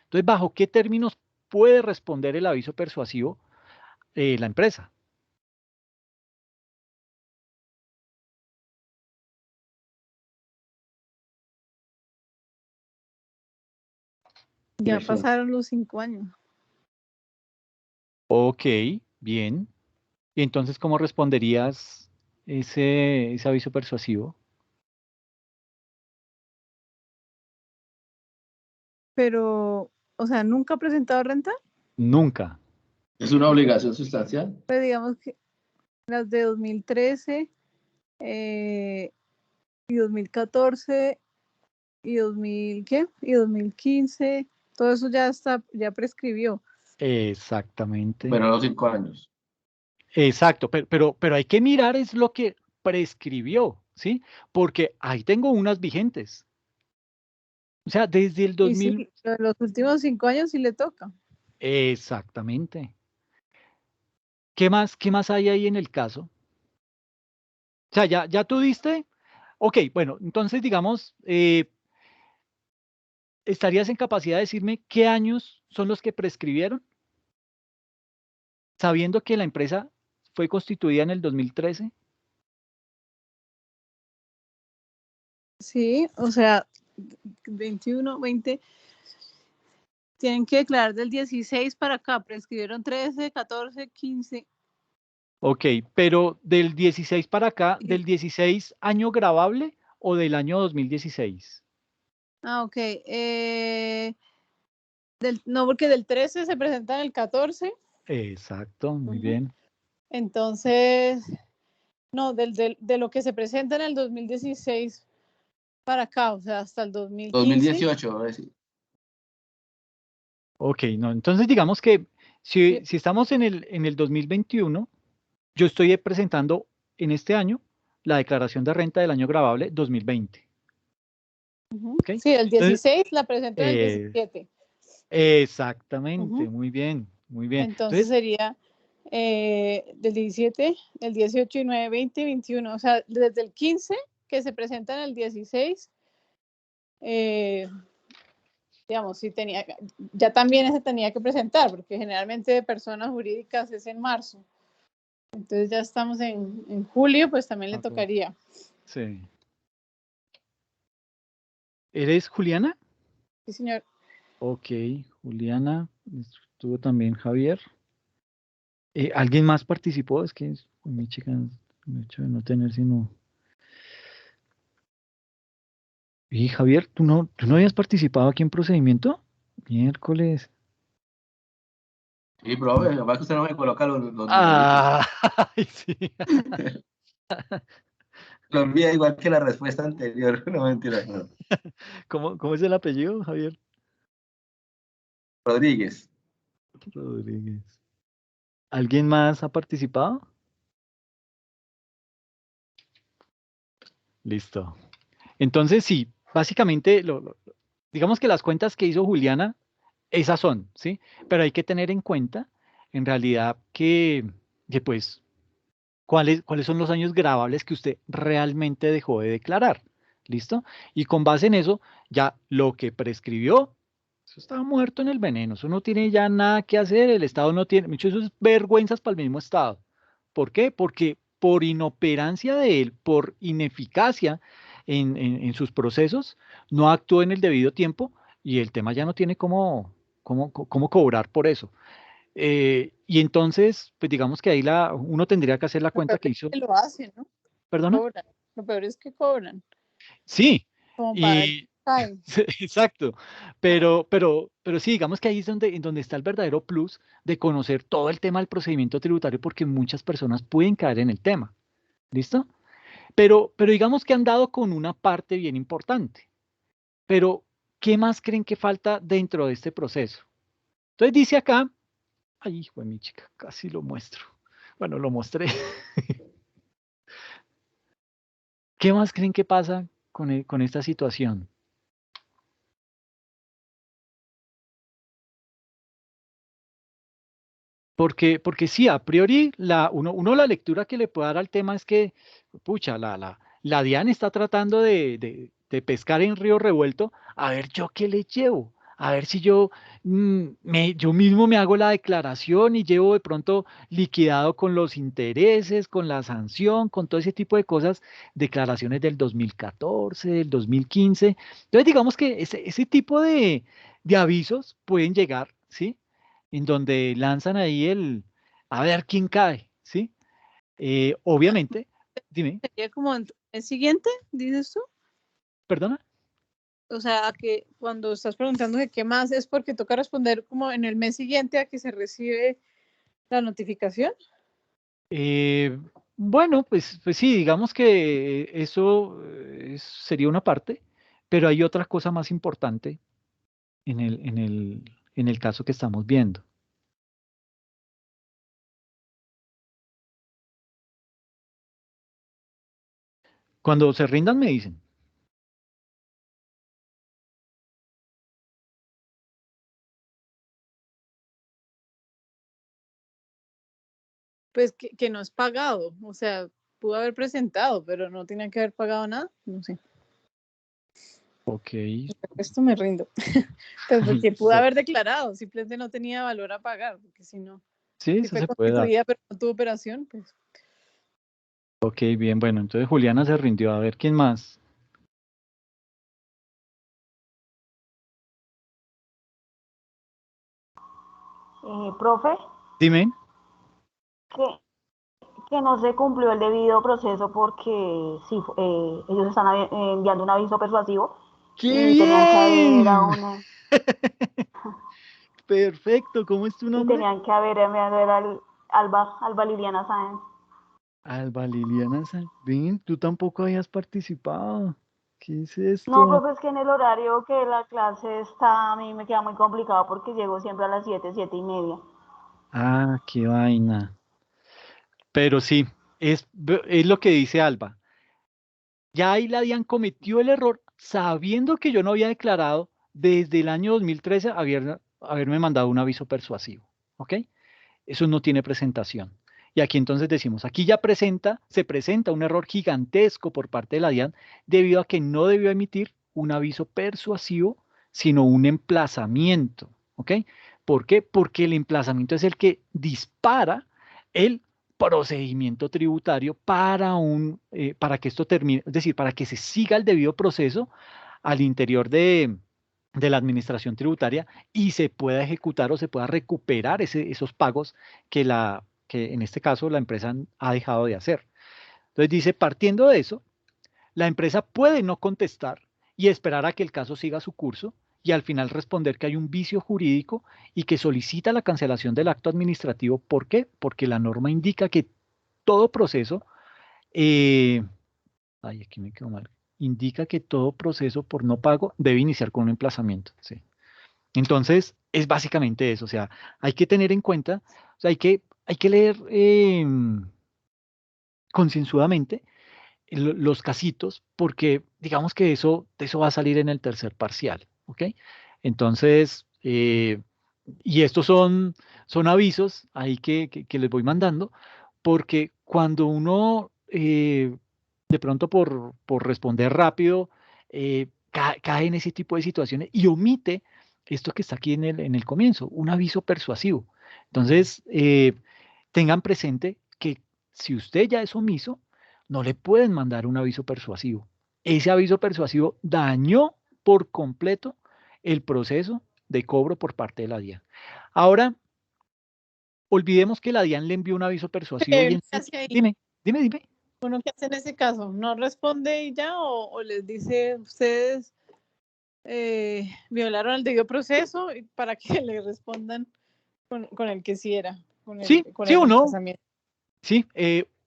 Entonces, ¿bajo qué términos puede responder el aviso persuasivo la empresa? Ya Eso. pasaron los 5 años. Ok, bien. Y entonces, ¿cómo responderías ese aviso persuasivo? Pero, o sea, ¿nunca ha presentado renta? Nunca. ¿Es una obligación sustancial? Pues digamos que las de 2013 y 2014 y 2000, ¿qué? Y 2015, todo eso ya prescribió. Exactamente. Pero no 5 años. Exacto, pero hay que mirar es lo que prescribió, ¿sí? Porque ahí tengo unas vigentes. O sea, desde el Y 2000, sí, lo de los últimos 5 años sí le toca. exactamente. ¿Qué más hay ahí en el caso? O sea, ya tú diste. Ok, bueno, entonces digamos, ¿estarías en capacidad de decirme qué años son los que prescribieron? Sabiendo que la empresa fue constituida en el 2013. Sí, o sea, 21, 20, tienen que declarar del 16 para acá, prescribieron 13, 14, 15. Ok, pero del 16 para acá, Y- ¿del 16 año grabable o del año 2016? Ok. No, porque del 13 se presenta en el 14. Exacto, muy Ujú. bien. Entonces, no, de lo que se presenta en el 2016 para acá, o sea, hasta el 2015. 2018, ahora sí. Ok, no, entonces digamos que si, Sí. si estamos en el 2021, yo estoy presentando en este año la declaración de renta del año grabable 2020. Ujú. ¿Ok? Sí, el Entonces, 16 la presentó en el eh, 17. exactamente, Ujú. muy bien, muy bien. Entonces Entonces, sería del 17, el 18 y 9, 20 y 21. O sea, desde el 15 que se presenta en el 16, digamos, sí tenía, ya también se tenía que presentar, porque generalmente de personas jurídicas es en marzo. Entonces ya estamos en julio, pues también le agosto, tocaría. sí. ¿Eres Juliana? Sí, señor. Ok, Juliana, estuvo también Javier. ¿Alguien más participó? Es que mi chica, el hecho de no tener sino... Y Javier, ¿tú no habías participado aquí en procedimiento? Miércoles. Sí, profe, lo que pasa es que usted no me coloca los numeritos. Ah, ay, sí. Lo envía igual que la respuesta anterior. No, mentira. No. ¿Cómo es el apellido, Javier? Rodríguez. Rodríguez. ¿Alguien más ha participado? Listo. Entonces, sí, básicamente, digamos que las cuentas que hizo Juliana, esas son, ¿sí? Pero hay que tener en cuenta, en realidad, que pues, cuáles son los años grabables que usted realmente dejó de declarar. ¿Listo? Y con base en eso, ya lo que prescribió, eso está muerto en el veneno. Eso no tiene ya nada que hacer. El Estado no tiene, mucho eso es vergüenzas para el mismo Estado. ¿Por qué? Porque por inoperancia de él, por ineficacia en sus procesos, no actuó en el debido tiempo y el tema ya no tiene cómo cobrar por eso. Y entonces, pues digamos que ahí uno tendría que hacer la Lo cuenta peor que es hizo. que lo hacen, ¿no? ¿Perdona? Cobran. Lo peor es que cobran, Sí, como para ver y si caen. exacto, pero sí, digamos que ahí es en donde está el verdadero plus de conocer todo el tema del procedimiento tributario, porque muchas personas pueden caer en el tema, ¿listo? Pero digamos que han dado con una parte bien importante, pero ¿qué más creen que falta dentro de este proceso? Entonces dice acá, ay, hijo de mi chica, casi lo muestro. Bueno, lo mostré. ¿Qué más creen que pasa con esta situación? Porque sí, a priori, uno la lectura que le puede dar al tema es que, pucha, la DIAN está tratando de pescar en río revuelto, a ver yo qué le llevo, a ver si yo, yo mismo me hago la declaración y llevo de pronto liquidado con los intereses, con la sanción, con todo ese tipo de cosas, declaraciones del 2014, del 2015. Entonces digamos que ese tipo de avisos pueden llegar, ¿sí? En donde lanzan ahí a ver quién cae, ¿sí? Obviamente, dime, ¿Sería como en el siguiente, dices tú? perdona. O sea, que cuando estás preguntando de qué más es porque toca responder como en el mes siguiente a que se recibe la notificación. Eh, bueno, pues sí, digamos que eso sería una parte, pero hay otra cosa más importante en el caso que estamos viendo. Cuando se rindan, me dicen. Pues que no es pagado, o sea, pudo haber presentado, pero no tenía que haber pagado nada, no sé. Ok. Esto me rindo. Pues porque pudo Bueno, haber declarado, simplemente no tenía valor a pagar, porque si no, sí, si eso fue se puede dar. constituida pero no tuvo operación, pues. Ok, bien, bueno, entonces Juliana se rindió. A ver, ¿quién más? Profe, Dime. que, que no se cumplió el debido proceso porque sí, ellos están enviando un aviso persuasivo ¡Qué y tenían que haber a bien! una, Perfecto, ¿cómo es tu y nombre? tenían que haber enviado al Alba Liliana Sáenz. Alba Liliana Ven, tú tampoco habías participado. ¿Qué es No, esto? profe, es que en el horario que la clase está, a mí me queda muy complicado porque llego siempre a las 7, 7:30. Ah, qué vaina. Pero sí, es lo que dice Alba. Ya ahí la DIAN cometió el error sabiendo que yo no había declarado desde el año 2013 haberme mandado un aviso persuasivo. ¿Ok? Eso no tiene presentación. Y aquí entonces decimos, aquí ya se presenta un error gigantesco por parte de la DIAN debido a que no debió emitir un aviso persuasivo, sino un emplazamiento. ¿Ok? ¿Por qué? Porque el emplazamiento es el que dispara el procedimiento tributario para que esto termine, es decir, para que se siga el debido proceso al interior de la administración tributaria y se pueda ejecutar o se pueda recuperar esos pagos que en este caso la empresa ha dejado de hacer. Entonces dice, partiendo de eso, la empresa puede no contestar y esperar a que el caso siga su curso y al final responder que hay un vicio jurídico y que solicita la cancelación del acto administrativo. ¿Por qué? Porque la norma indica que todo proceso, eh, ay, aquí me quedó mal, indica que todo proceso por no pago debe iniciar con un emplazamiento. Sí. Entonces, es básicamente eso, o sea, hay que tener en cuenta, o sea, hay que leer concienzudamente los casitos, porque digamos que de eso va a salir en el tercer parcial, ¿ok? Entonces, y estos son avisos ahí que les voy mandando, porque cuando uno, de pronto por responder rápido, cae en ese tipo de situaciones y omite esto que está aquí en el comienzo, un aviso persuasivo. Entonces, tengan presente que si usted ya es omiso, no le pueden mandar un aviso persuasivo. Ese aviso persuasivo dañó por completo el proceso de cobro por parte de la DIAN. Ahora, olvidemos que la DIAN le envió un aviso persuasivo y ¿Qué hace ahí? dime. ¿Uno qué hace en ese caso? ¿No responde y ya o les dice ustedes violaron el debido proceso y para que le respondan con el que sí era, con Sí, con sí el o no, emplazamiento? sí.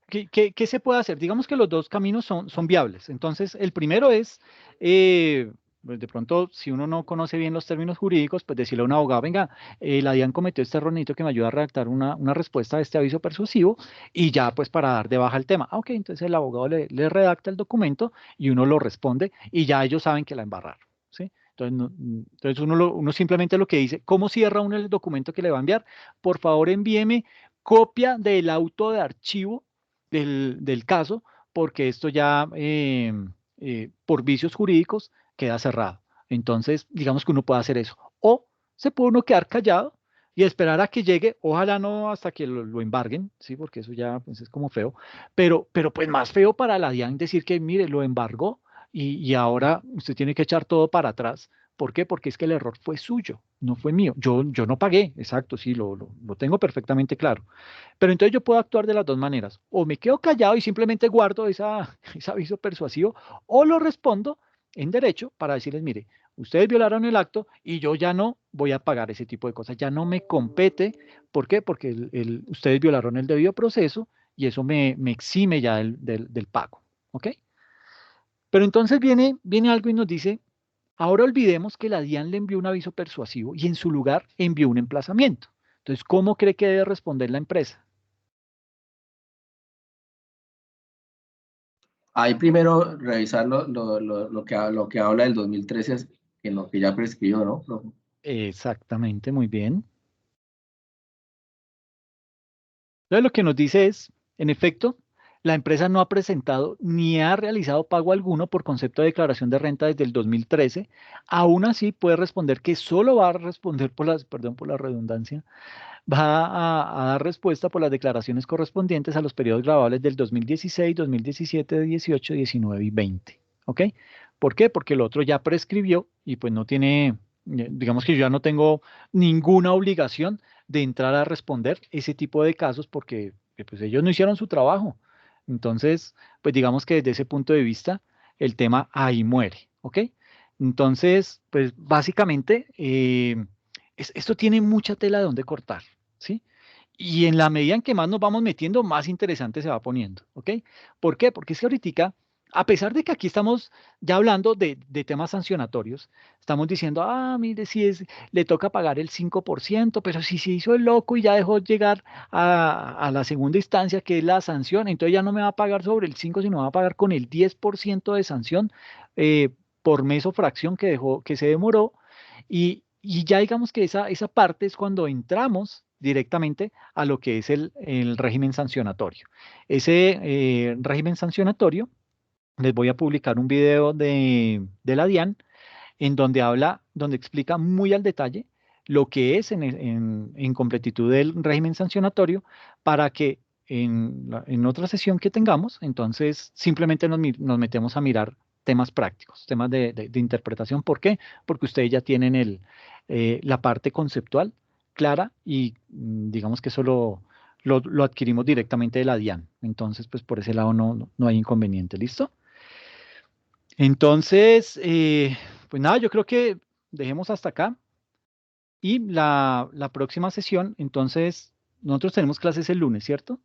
¿Qué se puede hacer? Digamos que los dos caminos son viables. Entonces, el primero es, pues de pronto, si uno no conoce bien los términos jurídicos, pues decirle a un abogado, venga, la DIAN cometió este error, necesito que me ayude a redactar una respuesta a este aviso persuasivo y ya pues para dar de baja el tema. Ah, ok, entonces el abogado le redacta el documento y uno lo responde y ya ellos saben que la embarraron, ¿sí? Entonces, entonces uno simplemente lo que dice, ¿cómo cierra uno el documento que le va a enviar? Por favor, envíeme copia del auto de archivo del caso, porque esto ya por vicios jurídicos queda cerrado. Entonces, digamos que uno puede hacer eso. O se puede uno quedar callado y esperar a que llegue, ojalá no hasta que lo embarguen, ¿sí? Porque eso ya pues, es como feo, pero pues más feo para la DIAN decir que, mire, lo embargó y ahora usted tiene que echar todo para atrás. ¿Por qué? Porque es que el error fue suyo, no fue mío. Yo no pagué, exacto, sí, lo tengo perfectamente claro. Pero entonces yo puedo actuar de las dos maneras. O me quedo callado y simplemente guardo ese aviso persuasivo, o lo respondo en derecho para decirles, mire, ustedes violaron el acto y yo ya no voy a pagar ese tipo de cosas. Ya no me compete. ¿Por qué? Porque ustedes violaron el debido proceso y eso me exime ya del pago. ¿Ok? Pero entonces viene algo y nos dice, ahora olvidemos que la DIAN le envió un aviso persuasivo y en su lugar envió un emplazamiento. Entonces, ¿cómo cree que debe responder la empresa? Ahí primero revisar lo que habla del 2013, en lo que ya prescribió, ¿no, profe? Exactamente, muy bien. Entonces, lo que nos dice es, en efecto, la empresa no ha presentado ni ha realizado pago alguno por concepto de declaración de renta desde el 2013. Aún así, puede responder que solo va a responder perdón por la redundancia, va a dar respuesta por las declaraciones correspondientes a los periodos grabables del 2016, 2017, 18, 19 y 20. ¿Ok? ¿Por qué? Porque el otro ya prescribió y pues no tiene, digamos que yo ya no tengo ninguna obligación de entrar a responder ese tipo de casos porque pues ellos no hicieron su trabajo. Entonces, pues digamos que desde ese punto de vista, el tema ahí muere. ¿Ok? Entonces, pues básicamente, esto tiene mucha tela de donde cortar. ¿Sí? Y en la medida en que más nos vamos metiendo, más interesante se va poniendo, ¿ok? ¿Por qué? Porque es que ahorita, a pesar de que aquí estamos ya hablando de temas sancionatorios, estamos diciendo, mire, si le toca pagar el 5%, pero si se hizo el loco y ya dejó llegar a la segunda instancia, que es la sanción, entonces ya no me va a pagar sobre el 5, sino va a pagar con el 10% de sanción por mes o fracción que se demoró, y ya digamos que esa parte es cuando entramos directamente a lo que es el régimen sancionatorio. Ese régimen sancionatorio, les voy a publicar un video de la DIAN en donde donde explica muy al detalle lo que es en completitud del régimen sancionatorio para que en otra sesión que tengamos, entonces simplemente nos metemos a mirar temas prácticos, temas de interpretación. ¿Por qué? Porque ustedes ya tienen la parte conceptual clara y digamos que eso lo adquirimos directamente de la DIAN. Entonces, pues por ese lado no hay inconveniente. ¿Listo? Entonces, pues nada, yo creo que dejemos hasta acá. Y la próxima sesión, entonces, nosotros tenemos clases el lunes, ¿cierto?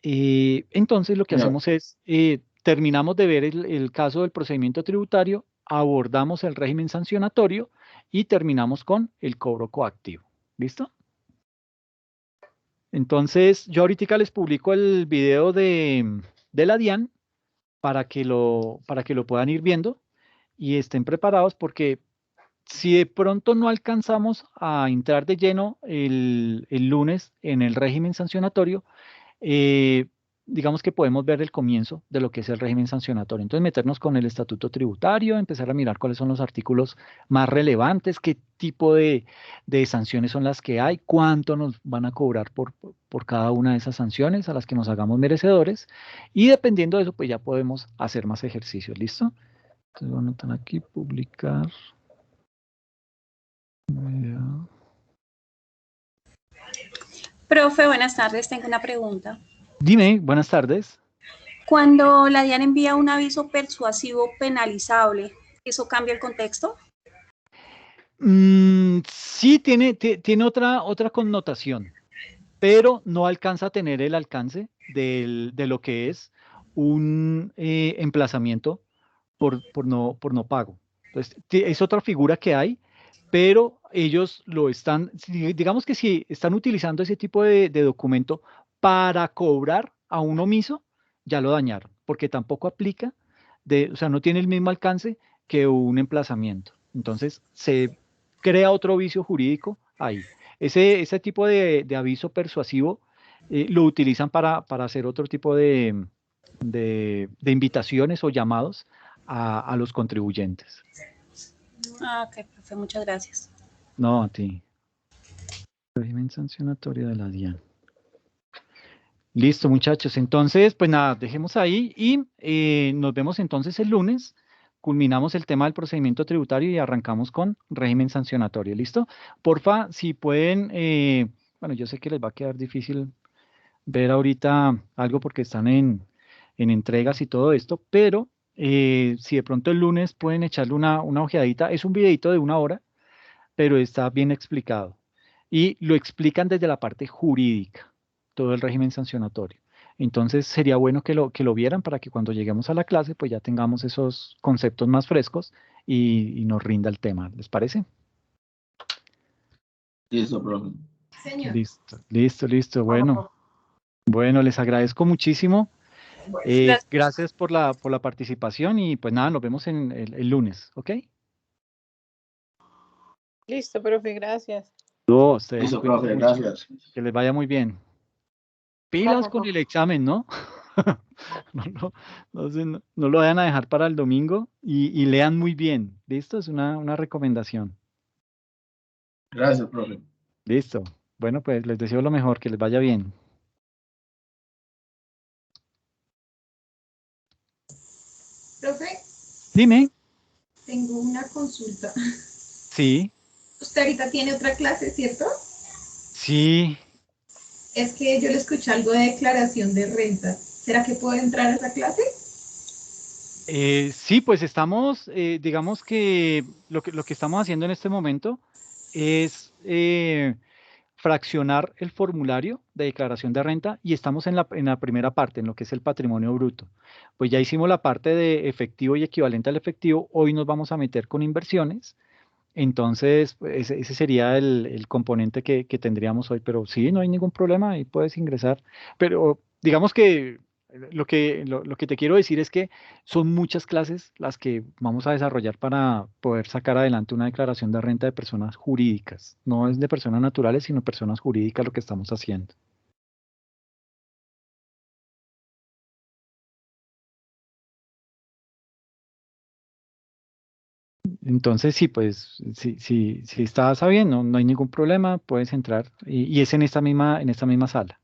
Entonces, lo que Señor. hacemos es, terminamos de ver el caso del procedimiento tributario, abordamos el régimen sancionatorio y terminamos con el cobro coactivo. ¿Listo? Entonces, yo ahorita les publico el video de la DIAN para que lo puedan ir viendo y estén preparados porque si de pronto no alcanzamos a entrar de lleno el lunes en el régimen sancionatorio, eh, digamos que podemos ver el comienzo de lo que es el régimen sancionatorio. Entonces, meternos con el estatuto tributario, empezar a mirar cuáles son los artículos más relevantes, qué tipo de sanciones son las que hay, cuánto nos van a cobrar por cada una de esas sanciones a las que nos hagamos merecedores. Y dependiendo de eso, pues ya podemos hacer más ejercicios. ¿Listo? Entonces, voy a anotar aquí, publicar. Profe, buenas tardes. Tengo una pregunta. Dime, buenas tardes. Cuando la DIAN envía un aviso persuasivo penalizable, ¿eso cambia el contexto? Sí, tiene otra connotación, pero no alcanza a tener el alcance de lo que es un emplazamiento por no pago. Entonces, es otra figura que hay, pero ellos digamos que si están utilizando ese tipo de documento para cobrar a un omiso, ya lo dañaron, porque tampoco aplica, o sea, no tiene el mismo alcance que un emplazamiento. Entonces, se crea otro vicio jurídico ahí. Ese tipo de aviso persuasivo lo utilizan para hacer otro tipo de invitaciones o llamados a los contribuyentes. Ah, ok, profe, muchas gracias. No, a ti. Régimen sancionatorio de la DIAN. Listo, muchachos. Entonces, pues nada, dejemos ahí y nos vemos entonces el lunes. Culminamos el tema del procedimiento tributario y arrancamos con régimen sancionatorio. ¿Listo? Porfa, si pueden, bueno, yo sé que les va a quedar difícil ver ahorita algo porque están en entregas y todo esto, pero si de pronto el lunes pueden echarle una ojeadita, es un videito de 1 hora, pero está bien explicado. Y lo explican desde la parte jurídica, todo el régimen sancionatorio. Entonces sería bueno que lo vieran para que cuando lleguemos a la clase, pues ya tengamos esos conceptos más frescos y nos rinda el tema. ¿Les parece? Listo, profe. Señor. Listo. Bueno, Bueno, les agradezco muchísimo. Gracias. Gracias por la participación y pues nada, nos vemos en el lunes, ¿ok? Listo, profe, gracias. No, ustedes Listo, cuídense profe, mucho. gracias. Que les vaya muy bien. Pilas gracias, con profe. el examen, ¿no? No lo vayan a dejar para el domingo y lean muy bien. ¿Listo? Es una recomendación. Gracias, profe. Listo. Bueno, pues les deseo lo mejor, que les vaya bien. Profe, Dime. tengo una consulta. Sí, Usted ahorita tiene otra clase, ¿cierto? sí. Es que yo le escuché algo de declaración de renta. ¿Será que puedo entrar a esa clase? Sí, pues estamos, digamos que lo que estamos haciendo en este momento es fraccionar el formulario de declaración de renta y estamos en la primera parte, en lo que es el patrimonio bruto. Pues ya hicimos la parte de efectivo y equivalente al efectivo, hoy nos vamos a meter con inversiones, entonces pues, ese sería el componente que tendríamos hoy, pero sí, no hay ningún problema, ahí puedes ingresar, pero digamos que lo que te quiero decir es que son muchas clases las que vamos a desarrollar para poder sacar adelante una declaración de renta de personas jurídicas. No es de personas naturales, sino personas jurídicas lo que estamos haciendo. Entonces, sí, pues, si estás bien, no hay ningún problema, puedes entrar y es en esta misma sala.